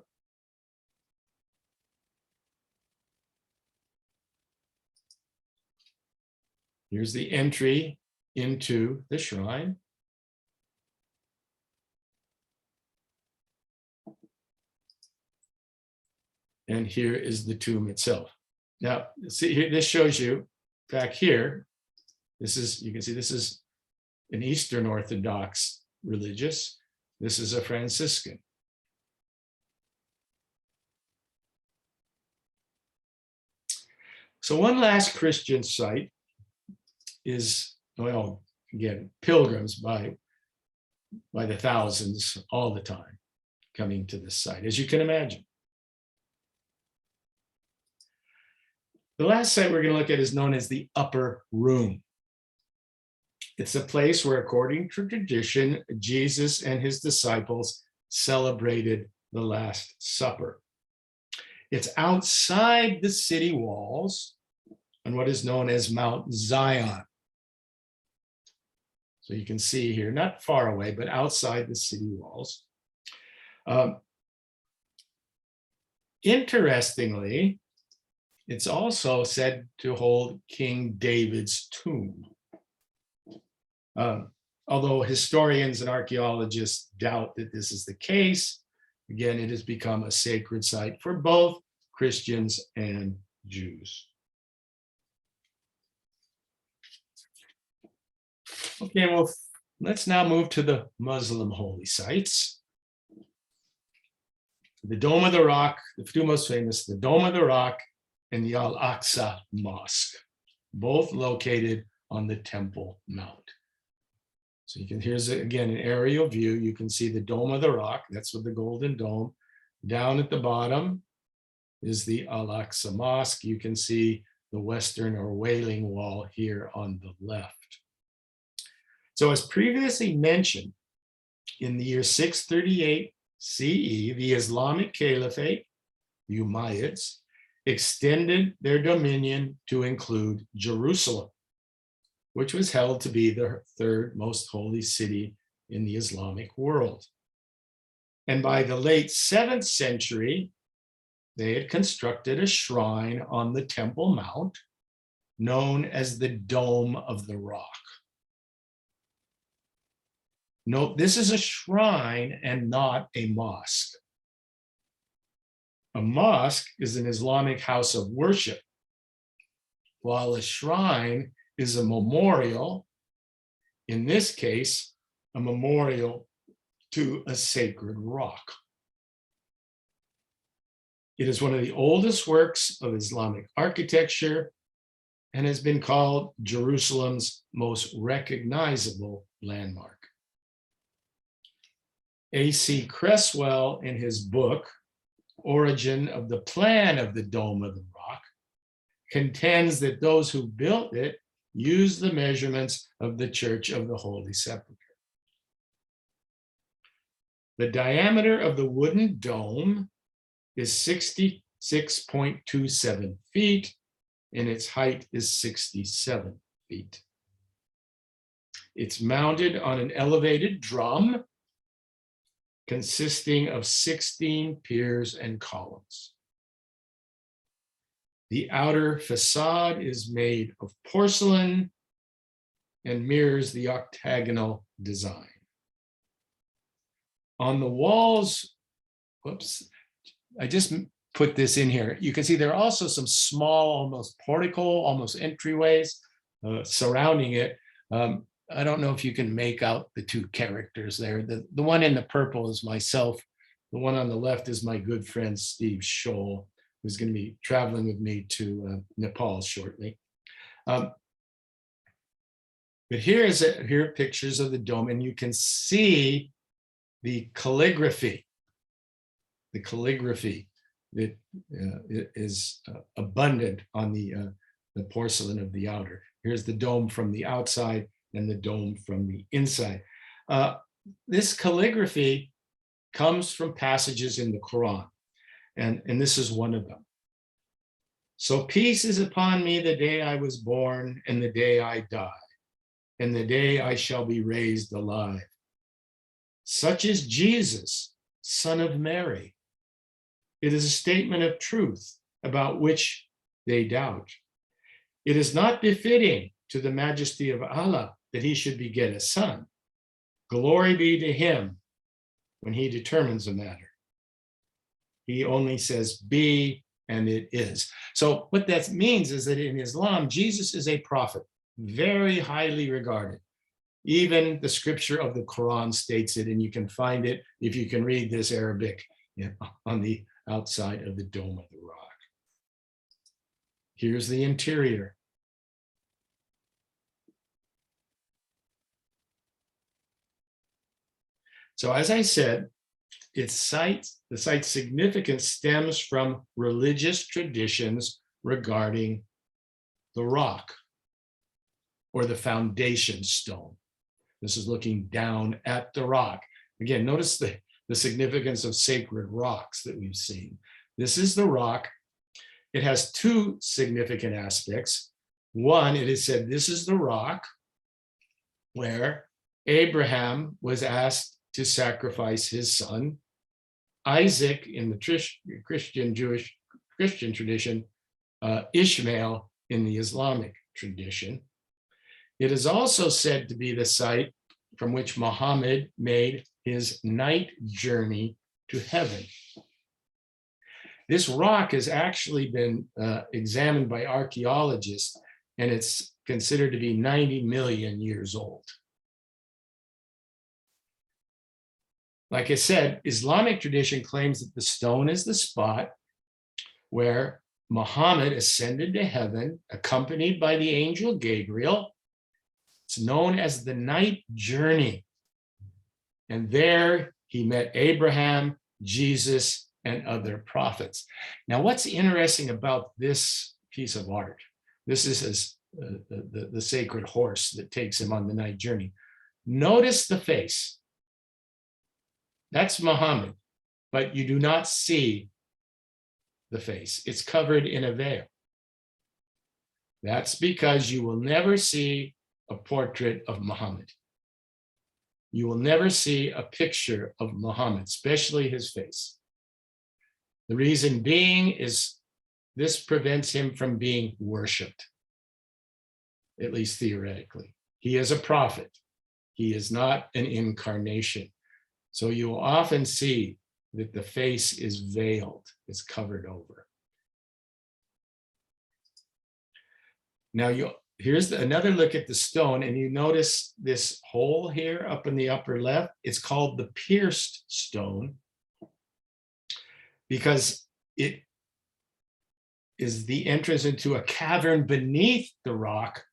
Here's the entry into the shrine. And here is the tomb itself. Now, see here, this shows you back here, you can see this is an Eastern Orthodox religious. This is a Franciscan. So one last Christian site is, well, again, pilgrims by the thousands all the time coming to this site, as you can imagine. The last site we're going to look at is known as the Upper Room. It's a place where, according to tradition, Jesus and his disciples celebrated the Last Supper. It's outside the city walls on what is known as Mount Zion. So you can see here, not far away, but outside the city walls. Interestingly, it's also said to hold King David's tomb. Although historians and archaeologists doubt that this is the case, again, it has become a sacred site for both Christians and Jews. Okay, well, let's now move to the Muslim holy sites. The Dome of the Rock, the two most famous, the Dome of the Rock and the Al-Aqsa Mosque, both located on the Temple Mount. So you can, here's again an aerial view. You can see the Dome of the Rock, that's with the golden dome. Down at the bottom is the Al-Aqsa Mosque. You can see the Western or Wailing Wall here on the left. So as previously mentioned, in the year 638 CE, the Islamic Caliphate, the Umayyads, extended their dominion to include Jerusalem, which was held to be the third most holy city in the Islamic world. And by the late 7th century, they had constructed a shrine on the Temple Mount known as the Dome of the Rock. Note, this is a shrine and not a mosque. A mosque is an Islamic house of worship, while a shrine is a memorial, in this case, a memorial to a sacred rock. It is one of the oldest works of Islamic architecture and has been called Jerusalem's most recognizable landmark. A.C. Creswell, in his book, Origin of the Plan of the Dome of the Rock, contends that those who built it used the measurements of the Church of the Holy Sepulchre. The diameter of the wooden dome is 66.27 feet, and its height is 67 feet. It's mounted on an elevated drum consisting of 16 piers and columns. The outer facade is made of porcelain and mirrors the octagonal design. On the walls, whoops, I just put this in here. You can see there are also some small, almost portico, almost entryways surrounding it. I don't know if you can make out the two characters there. The one in the purple is myself. The one on the left is my good friend, Steve Scholl, who's going to be traveling with me to Nepal shortly. But here are pictures of the dome, and you can see the calligraphy that is abundant on the porcelain of the outer. Here's the dome from the outside and the dome from the inside. This calligraphy comes from passages in the Quran, and this is one of them. So peace is upon me the day I was born and the day I die, and the day I shall be raised alive. Such is Jesus, son of Mary. It is a statement of truth about which they doubt. It is not befitting to the majesty of Allah that he should beget a son. Glory be to him when he determines a matter. He only says be, and it is. So what that means is that in Islam, Jesus is a prophet, very highly regarded. Even the scripture of the Quran states it, and you can find it if you can read this Arabic on the outside of the Dome of the Rock. Here's the interior. So as I said, the site's significance stems from religious traditions regarding the rock or the foundation stone. This is looking down at the rock. Again, notice the significance of sacred rocks that we've seen. This is the rock. It has two significant aspects. One, it is said this is the rock where Abraham was asked to sacrifice his son. Isaac, in the Christian tradition, Ishmael in the Islamic tradition. It is also said to be the site from which Muhammad made his night journey to heaven. This rock has actually been examined by archaeologists, and it's considered to be 90 million years old. Like I said, Islamic tradition claims that the stone is the spot where Muhammad ascended to heaven, accompanied by the angel Gabriel. It's known as the night journey. And there he met Abraham, Jesus, and other prophets. Now, what's interesting about this piece of art? This is the sacred horse that takes him on the night journey. Notice the face. That's Muhammad, but you do not see the face. It's covered in a veil. That's because you will never see a portrait of Muhammad. You will never see a picture of Muhammad, especially his face. The reason being is this prevents him from being worshipped, at least theoretically. He is a prophet. He is not an incarnation. So you will often see that the face is veiled, it's covered over. Now here's another look at the stone, and you notice this hole here up in the upper left. It's called the pierced stone because it is the entrance into a cavern beneath the rock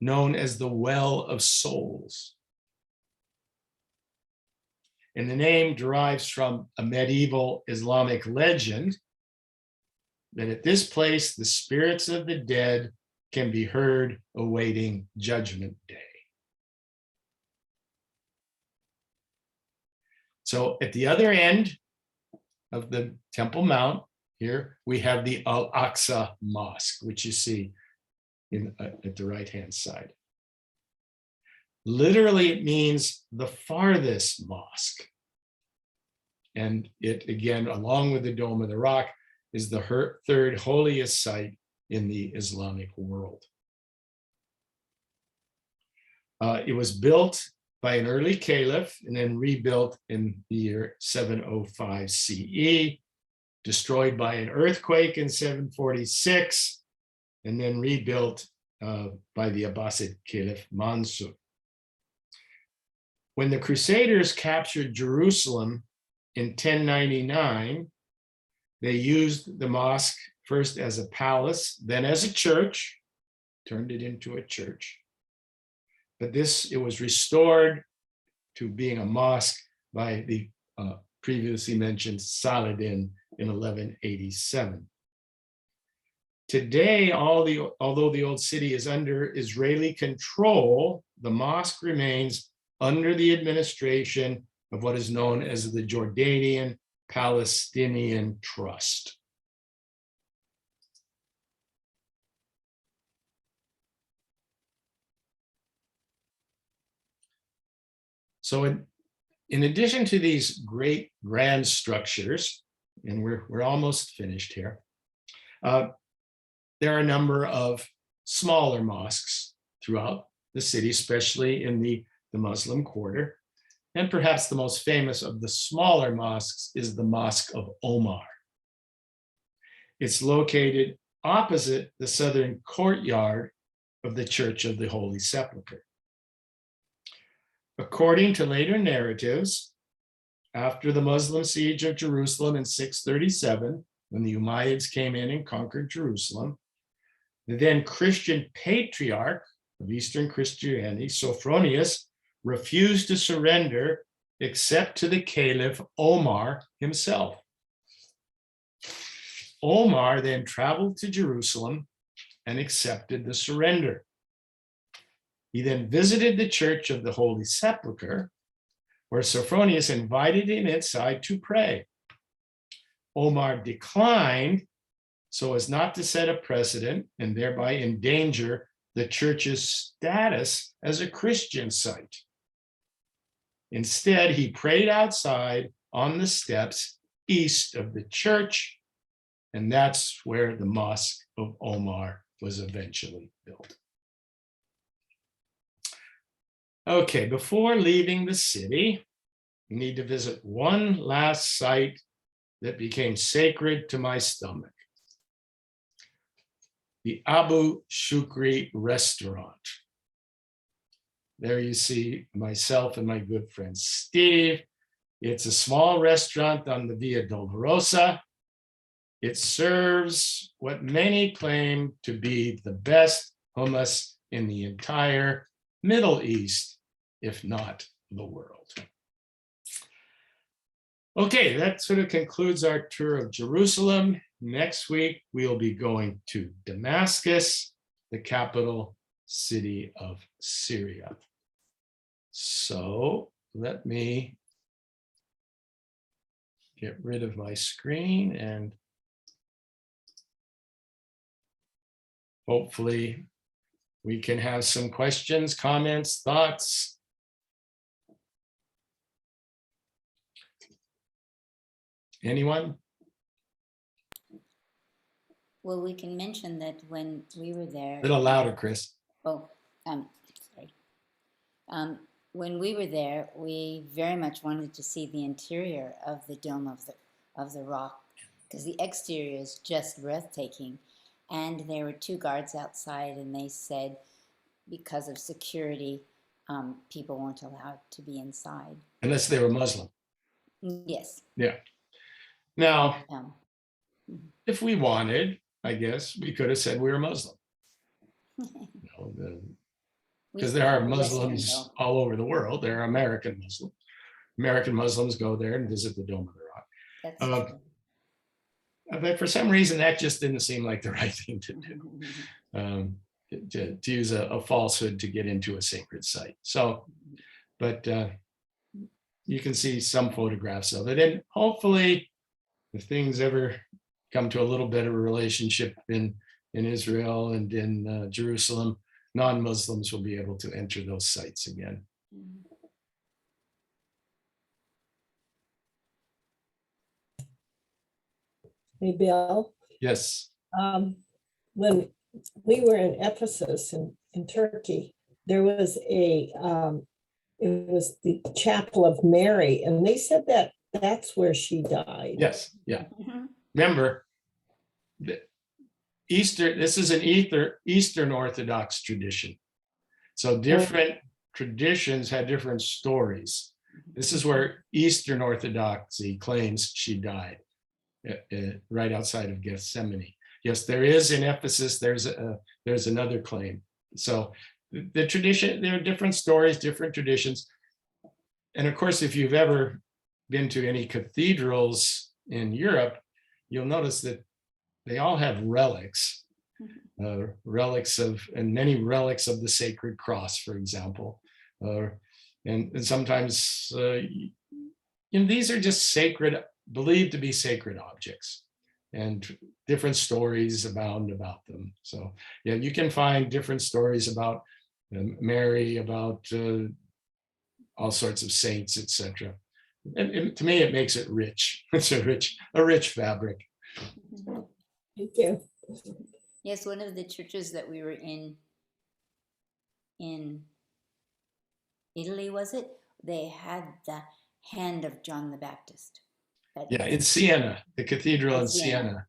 known as the Well of Souls. And the name derives from a medieval Islamic legend that at this place, the spirits of the dead can be heard awaiting Judgment Day. So at the other end of the Temple Mount, here we have the Al-Aqsa Mosque, which you see at the right-hand side. Literally, it means the farthest mosque. And it, again, along with the Dome of the Rock, is the third holiest site in the Islamic world. It was built by an early caliph and then rebuilt in the year 705 CE, destroyed by an earthquake in 746, and then rebuilt by the Abbasid Caliph Mansur. When the Crusaders captured Jerusalem in 1099, they used the mosque first as a palace, then as a church, turned it into a church. But it was restored to being a mosque by the previously mentioned Saladin in 1187. Today, although the old city is under Israeli control, the mosque remains under the administration of what is known as the Jordanian Palestinian Trust. So in addition to these great grand structures, and we're almost finished here, there are a number of smaller mosques throughout the city, especially in the Muslim quarter. And perhaps the most famous of the smaller mosques is the Mosque of Omar. It's located opposite the southern courtyard of the Church of the Holy Sepulcher. According to later narratives, after the Muslim siege of Jerusalem in 637, when the Umayyads came in and conquered Jerusalem, the then Christian patriarch of Eastern Christianity, Sophronius, refused to surrender except to the Caliph Omar himself. Omar then traveled to Jerusalem and accepted the surrender. He then visited the Church of the Holy Sepulcher, where Sophronius invited him inside to pray. Omar declined so as not to set a precedent and thereby endanger the church's status as a Christian site. Instead, he prayed outside on the steps east of the church, and that's where the Mosque of Omar was eventually built. Okay, before leaving the city, we need to visit one last site that became sacred to my stomach: the Abu Shukri restaurant. There you see myself and my good friend Steve. It's a small restaurant on the Via Dolorosa. It serves what many claim to be the best hummus in the entire Middle East, if not the world. Okay, that sort of concludes our tour of Jerusalem. Next week, we'll be going to Damascus, the capital city of Syria. So let me get rid of my screen and hopefully we can have some questions, comments, thoughts. Anyone? Well, we can mention that when we were there. A little louder, Chris. Sorry. When we were there, we very much wanted to see the interior of the Dome of the Rock, because the exterior is just breathtaking. And there were two guards outside, and they said because of security, people weren't allowed to be inside. Unless they were Muslim. Yes. Yeah. Now, if we wanted, I guess we could have said we were Muslim. Because there are Muslims all over the world. There are American Muslims. American Muslims go there and visit the Dome of the Rock. That's true. But for some reason, that just didn't seem like the right thing to do, to use a falsehood to get into a sacred site. So, but you can see some photographs of it. And hopefully, if things ever come to a little bit of a relationship in Israel and in Jerusalem, non-Muslims will be able to enter those sites again. Hey, Bill. Yes. When we were in Ephesus in Turkey, there was it was the Chapel of Mary, and they said that that's where she died. Yes. Yeah. Remember, this is an Eastern Orthodox tradition. So different traditions had different stories. This is where Eastern Orthodoxy claims she died, right outside of Gethsemane. Yes, there is in Ephesus, there's another claim. So the tradition, there are different stories, different traditions. And of course, if you've ever been to any cathedrals in Europe, you'll notice that they all have relics, and many relics of the Sacred Cross, for example. And sometimes, these are just sacred, believed to be sacred objects, and different stories abound about them. So yeah, you can find different stories about Mary, about all sorts of saints, etc. And to me, it makes it rich. It's a rich fabric. Thank you. Yes, one of the churches that we were in Italy, was it? They had the hand of John the Baptist. Yeah, in Siena, the cathedral in Siena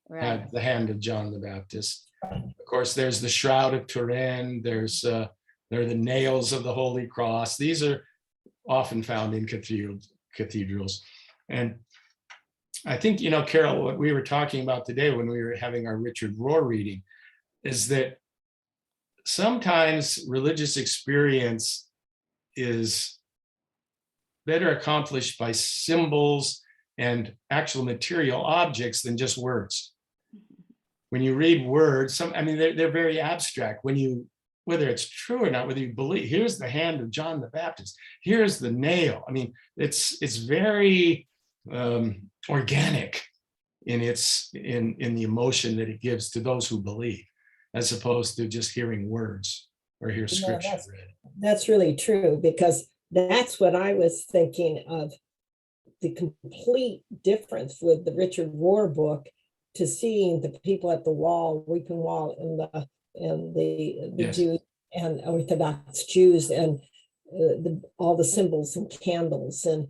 Right. had the hand of John the Baptist. Of course, there's the Shroud of Turin. There are the nails of the Holy Cross. These are often found in cathedrals. And I think, Carol, what we were talking about today when we were having our Richard Rohr reading is that sometimes religious experience is better accomplished by symbols and actual material objects than just words. When you read words, they're very abstract. Whether it's true or not, whether you believe, here's the hand of John the Baptist, here's the nail. It's very organic in the emotion that it gives to those who believe, as opposed to just hearing words or hear scripture read. That's really true, because that's what I was thinking of, the complete difference with the Richard Rohr book to seeing the people at the wall, weeping wall, and the Yes. Jews and Orthodox Jews, and all the symbols and candles, and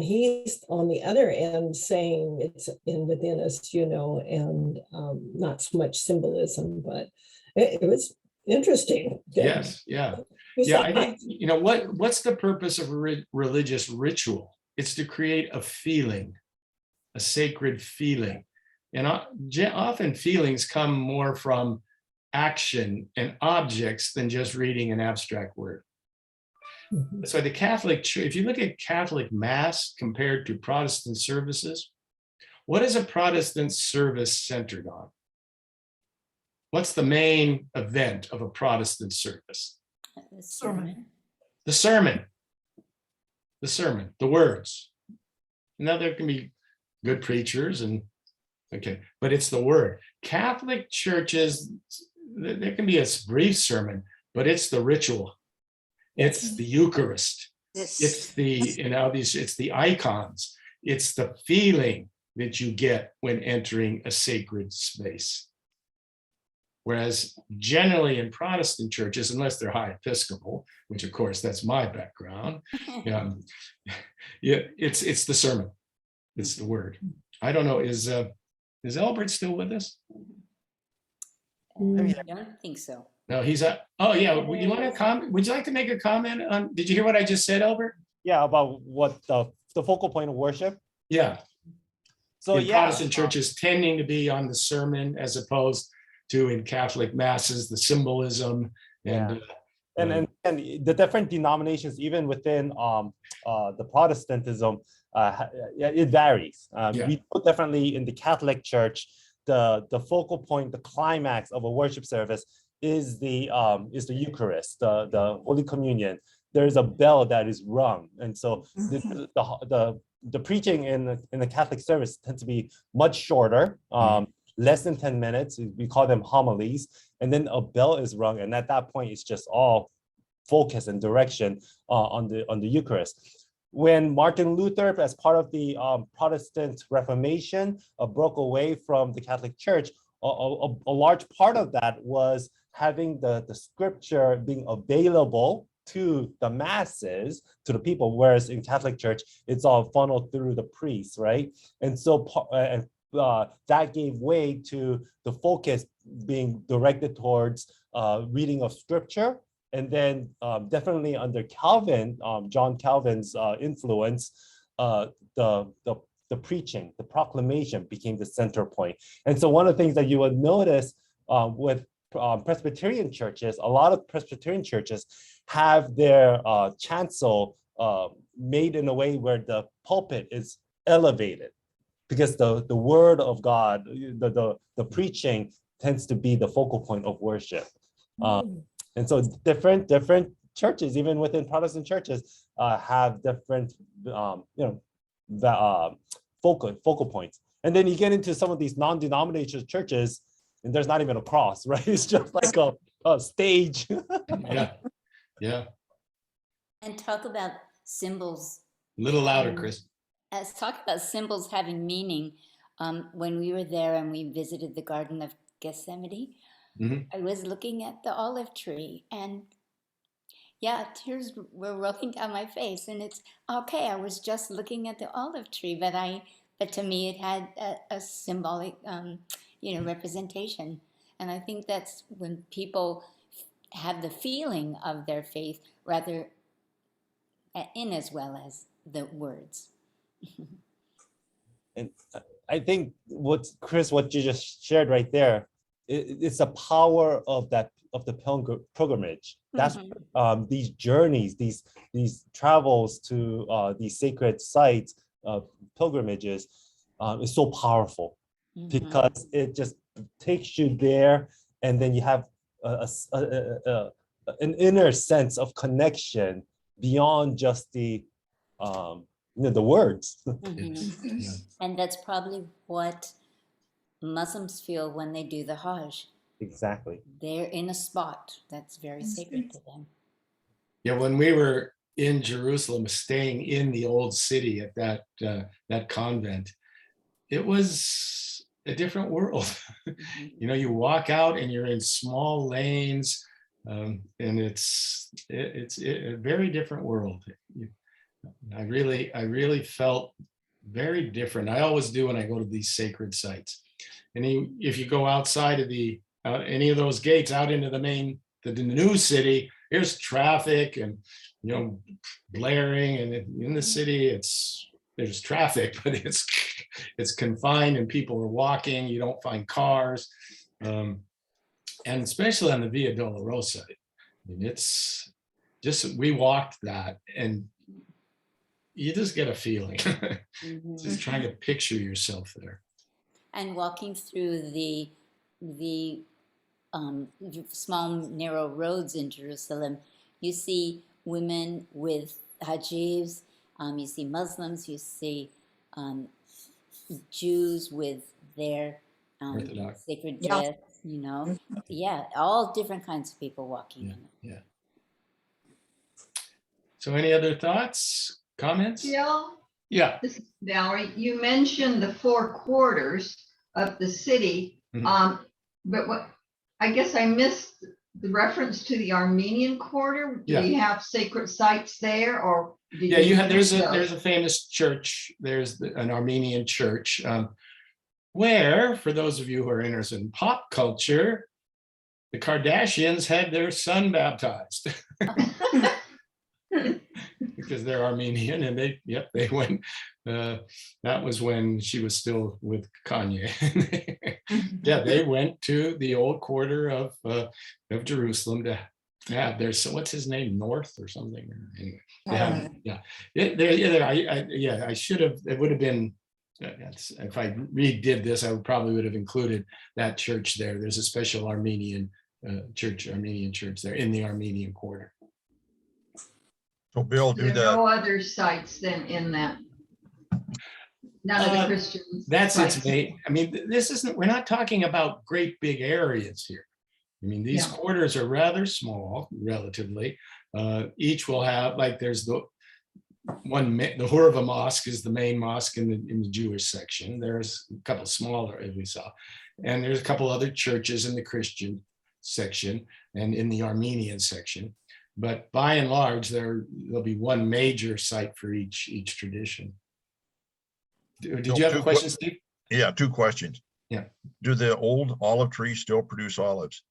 he's on the other end saying it's within us, and not so much symbolism, but it was interesting. Yes, yeah. Yeah, I think, what's the purpose of a religious ritual? It's to create a feeling, a sacred feeling. And often feelings come more from action and objects than just reading an abstract word. Mhm. So the Catholic Church, if you look at Catholic Mass compared to Protestant services, what is a Protestant service centered on? What's the main event of a Protestant service? The sermon. The sermon. The sermon, the words. Now there can be good preachers but it's the word. Catholic churches, there can be a brief sermon, but it's the ritual. It's the Eucharist. It's the icons. It's the feeling that you get when entering a sacred space. Whereas generally in Protestant churches, unless they're high Episcopal, which of course that's my background, it's the sermon. It's the word. I don't know, is Albert still with us? I don't think so. No, he's would you want to comment? Would you like to make a comment on, did you hear what I just said, Albert? Yeah, about what the focal point of worship. Yeah. So in yeah, Protestant churches tending to be on the sermon as opposed to in Catholic masses, the symbolism and the different denominations, even within the Protestantism, it varies. We know differently in the Catholic Church. The focal point, the climax of a worship service is the Eucharist, the Holy Communion. there's a bell that is rung. And so the preaching in the Catholic service tends to be much shorter, less than 10 minutes. We call them homilies. And then a bell is rung. And at that point, it's just all focus and direction on the Eucharist. When Martin Luther, as part of the Protestant Reformation, broke away from the Catholic Church, a large part of that was having the scripture being available to the masses, to the people, whereas in Catholic Church, it's all funneled through the priests, right? And so that gave way to the focus being directed towards reading of scripture. And then definitely under Calvin, John Calvin's influence, the preaching, the proclamation became the center point. And so one of the things that you would notice with Presbyterian churches, a lot of Presbyterian churches have their chancel made in a way where the pulpit is elevated, because the word of God, the preaching tends to be the focal point of worship. And so different churches, even within Protestant churches, have different focal points. And then you get into some of these non-denominational churches, and there's not even a cross, right? It's just like a stage. Yeah. And talk about symbols. A little louder, Chris. Let's talk about symbols having meaning. When we were there and we visited the Garden of Gethsemane, I was looking at the olive tree, and tears were rolling down my face. And it's okay, I was just looking at the olive tree, but to me it had a symbolic, representation. And I think that's when people have the feeling of their faith rather in as well as the words. And I think what you just shared right there, it's the power of the pilgrimage. That's these journeys, these travels to these sacred sites, pilgrimages, is so powerful, because it just takes you there, and then you have an inner sense of connection beyond just the words. And that's probably what Muslims feel when they do the Hajj. Exactly. They're in a spot that's very sacred to them. Yeah, when we were in Jerusalem, staying in the old city at that convent, it was a different world. You walk out and you're in small lanes, and it's a very different world. I really felt very different. I always do when I go to these sacred sites. And if you go outside of any of those gates out into the new city, there's traffic and blaring, and in the city there's traffic, but it's confined and people are walking. You don't find cars, and especially on the Via Dolorosa. It's just, we walked that and you just get a feeling. Just trying to picture yourself there. And walking through the small narrow roads in Jerusalem, you see women with hijabs, you see Muslims, you see Jews with their sacred dress, all different kinds of people walking. Yeah. So any other thoughts, comments? Yeah. This is Valerie. You mentioned the four quarters of the city, but I guess I missed the reference to the Armenian Quarter. Do we have sacred sites there, or there's a famous church. There's an Armenian church where, for those of you who are interested in pop culture, the Kardashians had their son baptized. Because they're Armenian, and they went. That was when she was still with Kanye. They went to the old quarter of Jerusalem to have their. So what's his name? North or something? Anyway, I should have. It would have been. If I redid this, I probably would have included that church there. There's a special Armenian church there in the Armenian Quarter. So Bill, There are no other sites then in that. None of the Christians. That's its sites. main. I mean, this isn't. We're not talking about great big areas here. I mean, these Yeah. quarters are rather small, relatively. Each will have, like, there's the Herba Mosque is the main mosque in the Jewish section. There's a couple smaller, as we saw, and there's a couple other churches in the Christian section and in the Armenian section. But by and large, there'll be one major site for each tradition. Did you have a question, Steve? Yeah, two questions. Yeah. Do the old olive trees still produce olives?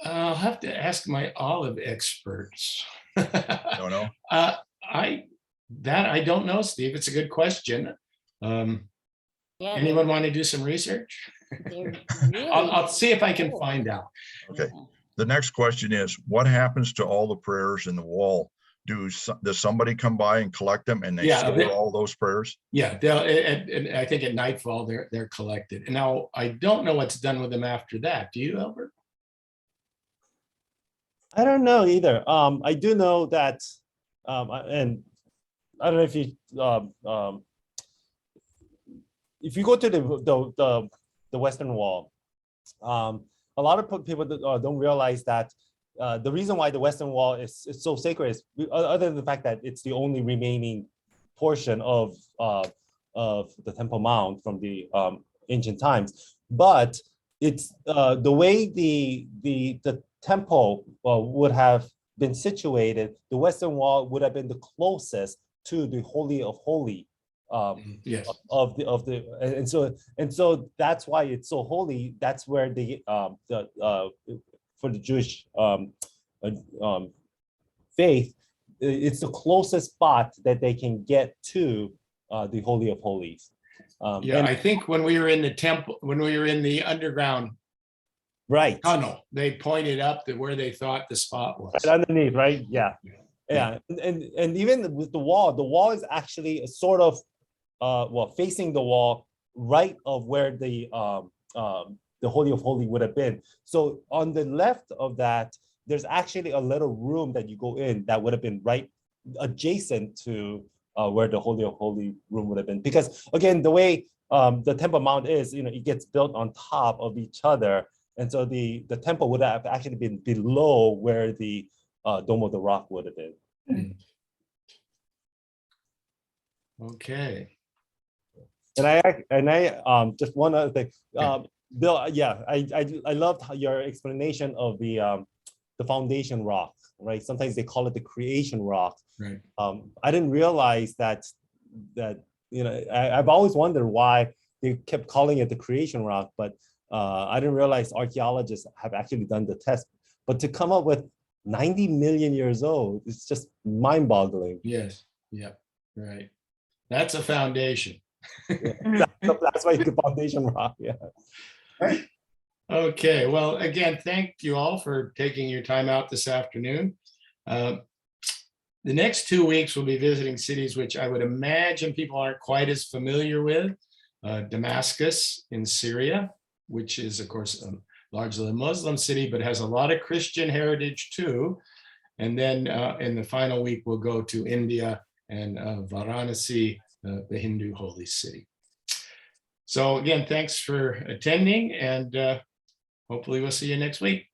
I'll have to ask my olive experts. Don't know. I don't know, Steve. It's a good question. Yeah, Anyone want to do some research? they're really I'll see if I can cool. find out. Okay. The next question is, what happens to all the prayers in the wall? Does somebody come by and collect them and they store all those prayers? Yeah, and I think at nightfall they're collected. And now I don't know what's done with them after that. Do you, Albert? I don't know either. I do know that, and I don't know if you go to the Western Wall, a lot of people don't realize that the reason why the Western Wall is so sacred is, other than the fact that it's the only remaining portion of the Temple Mount from the ancient times, but it's the way the temple would have been situated. The Western Wall would have been the closest to the Holy of Holy Yes. of the and so that's why it's so holy. That's where for the Jewish faith, it's the closest spot that they can get to the Holy of Holies. Yeah, I think when we were in the temple, when we were in the underground right tunnel, they pointed up to where they thought the spot was. right underneath, right? Yeah. And even with the wall is actually a sort of facing the wall right of where the Holy of Holies would have been. So on the left of that, there's actually a little room that you go in that would have been right adjacent to where the Holy of Holies room would have been. Because again, the way the Temple Mount is, it gets built on top of each other. And so the temple would have actually been below where the Dome of the Rock would have been. Okay. And I just one other thing, Bill. Yeah, I loved your explanation of the foundation rock. Right. Sometimes they call it the creation rock. Right. I didn't realize that I've always wondered why they kept calling it the creation rock, but I didn't realize archaeologists have actually done the test. But to come up with 90 million years old, it's just mind-boggling. Yes. Yeah. Right. That's a foundation. That's why it's the foundation rock. Yeah. Okay. Well, again, thank you all for taking your time out this afternoon. The next 2 weeks, we'll be visiting cities which I would imagine people aren't quite as familiar with. Damascus in Syria, which is, of course, largely a Muslim city, but has a lot of Christian heritage too. And then in the final week, we'll go to India and Varanasi, the Hindu holy city. So again, thanks for attending, and hopefully we'll see you next week.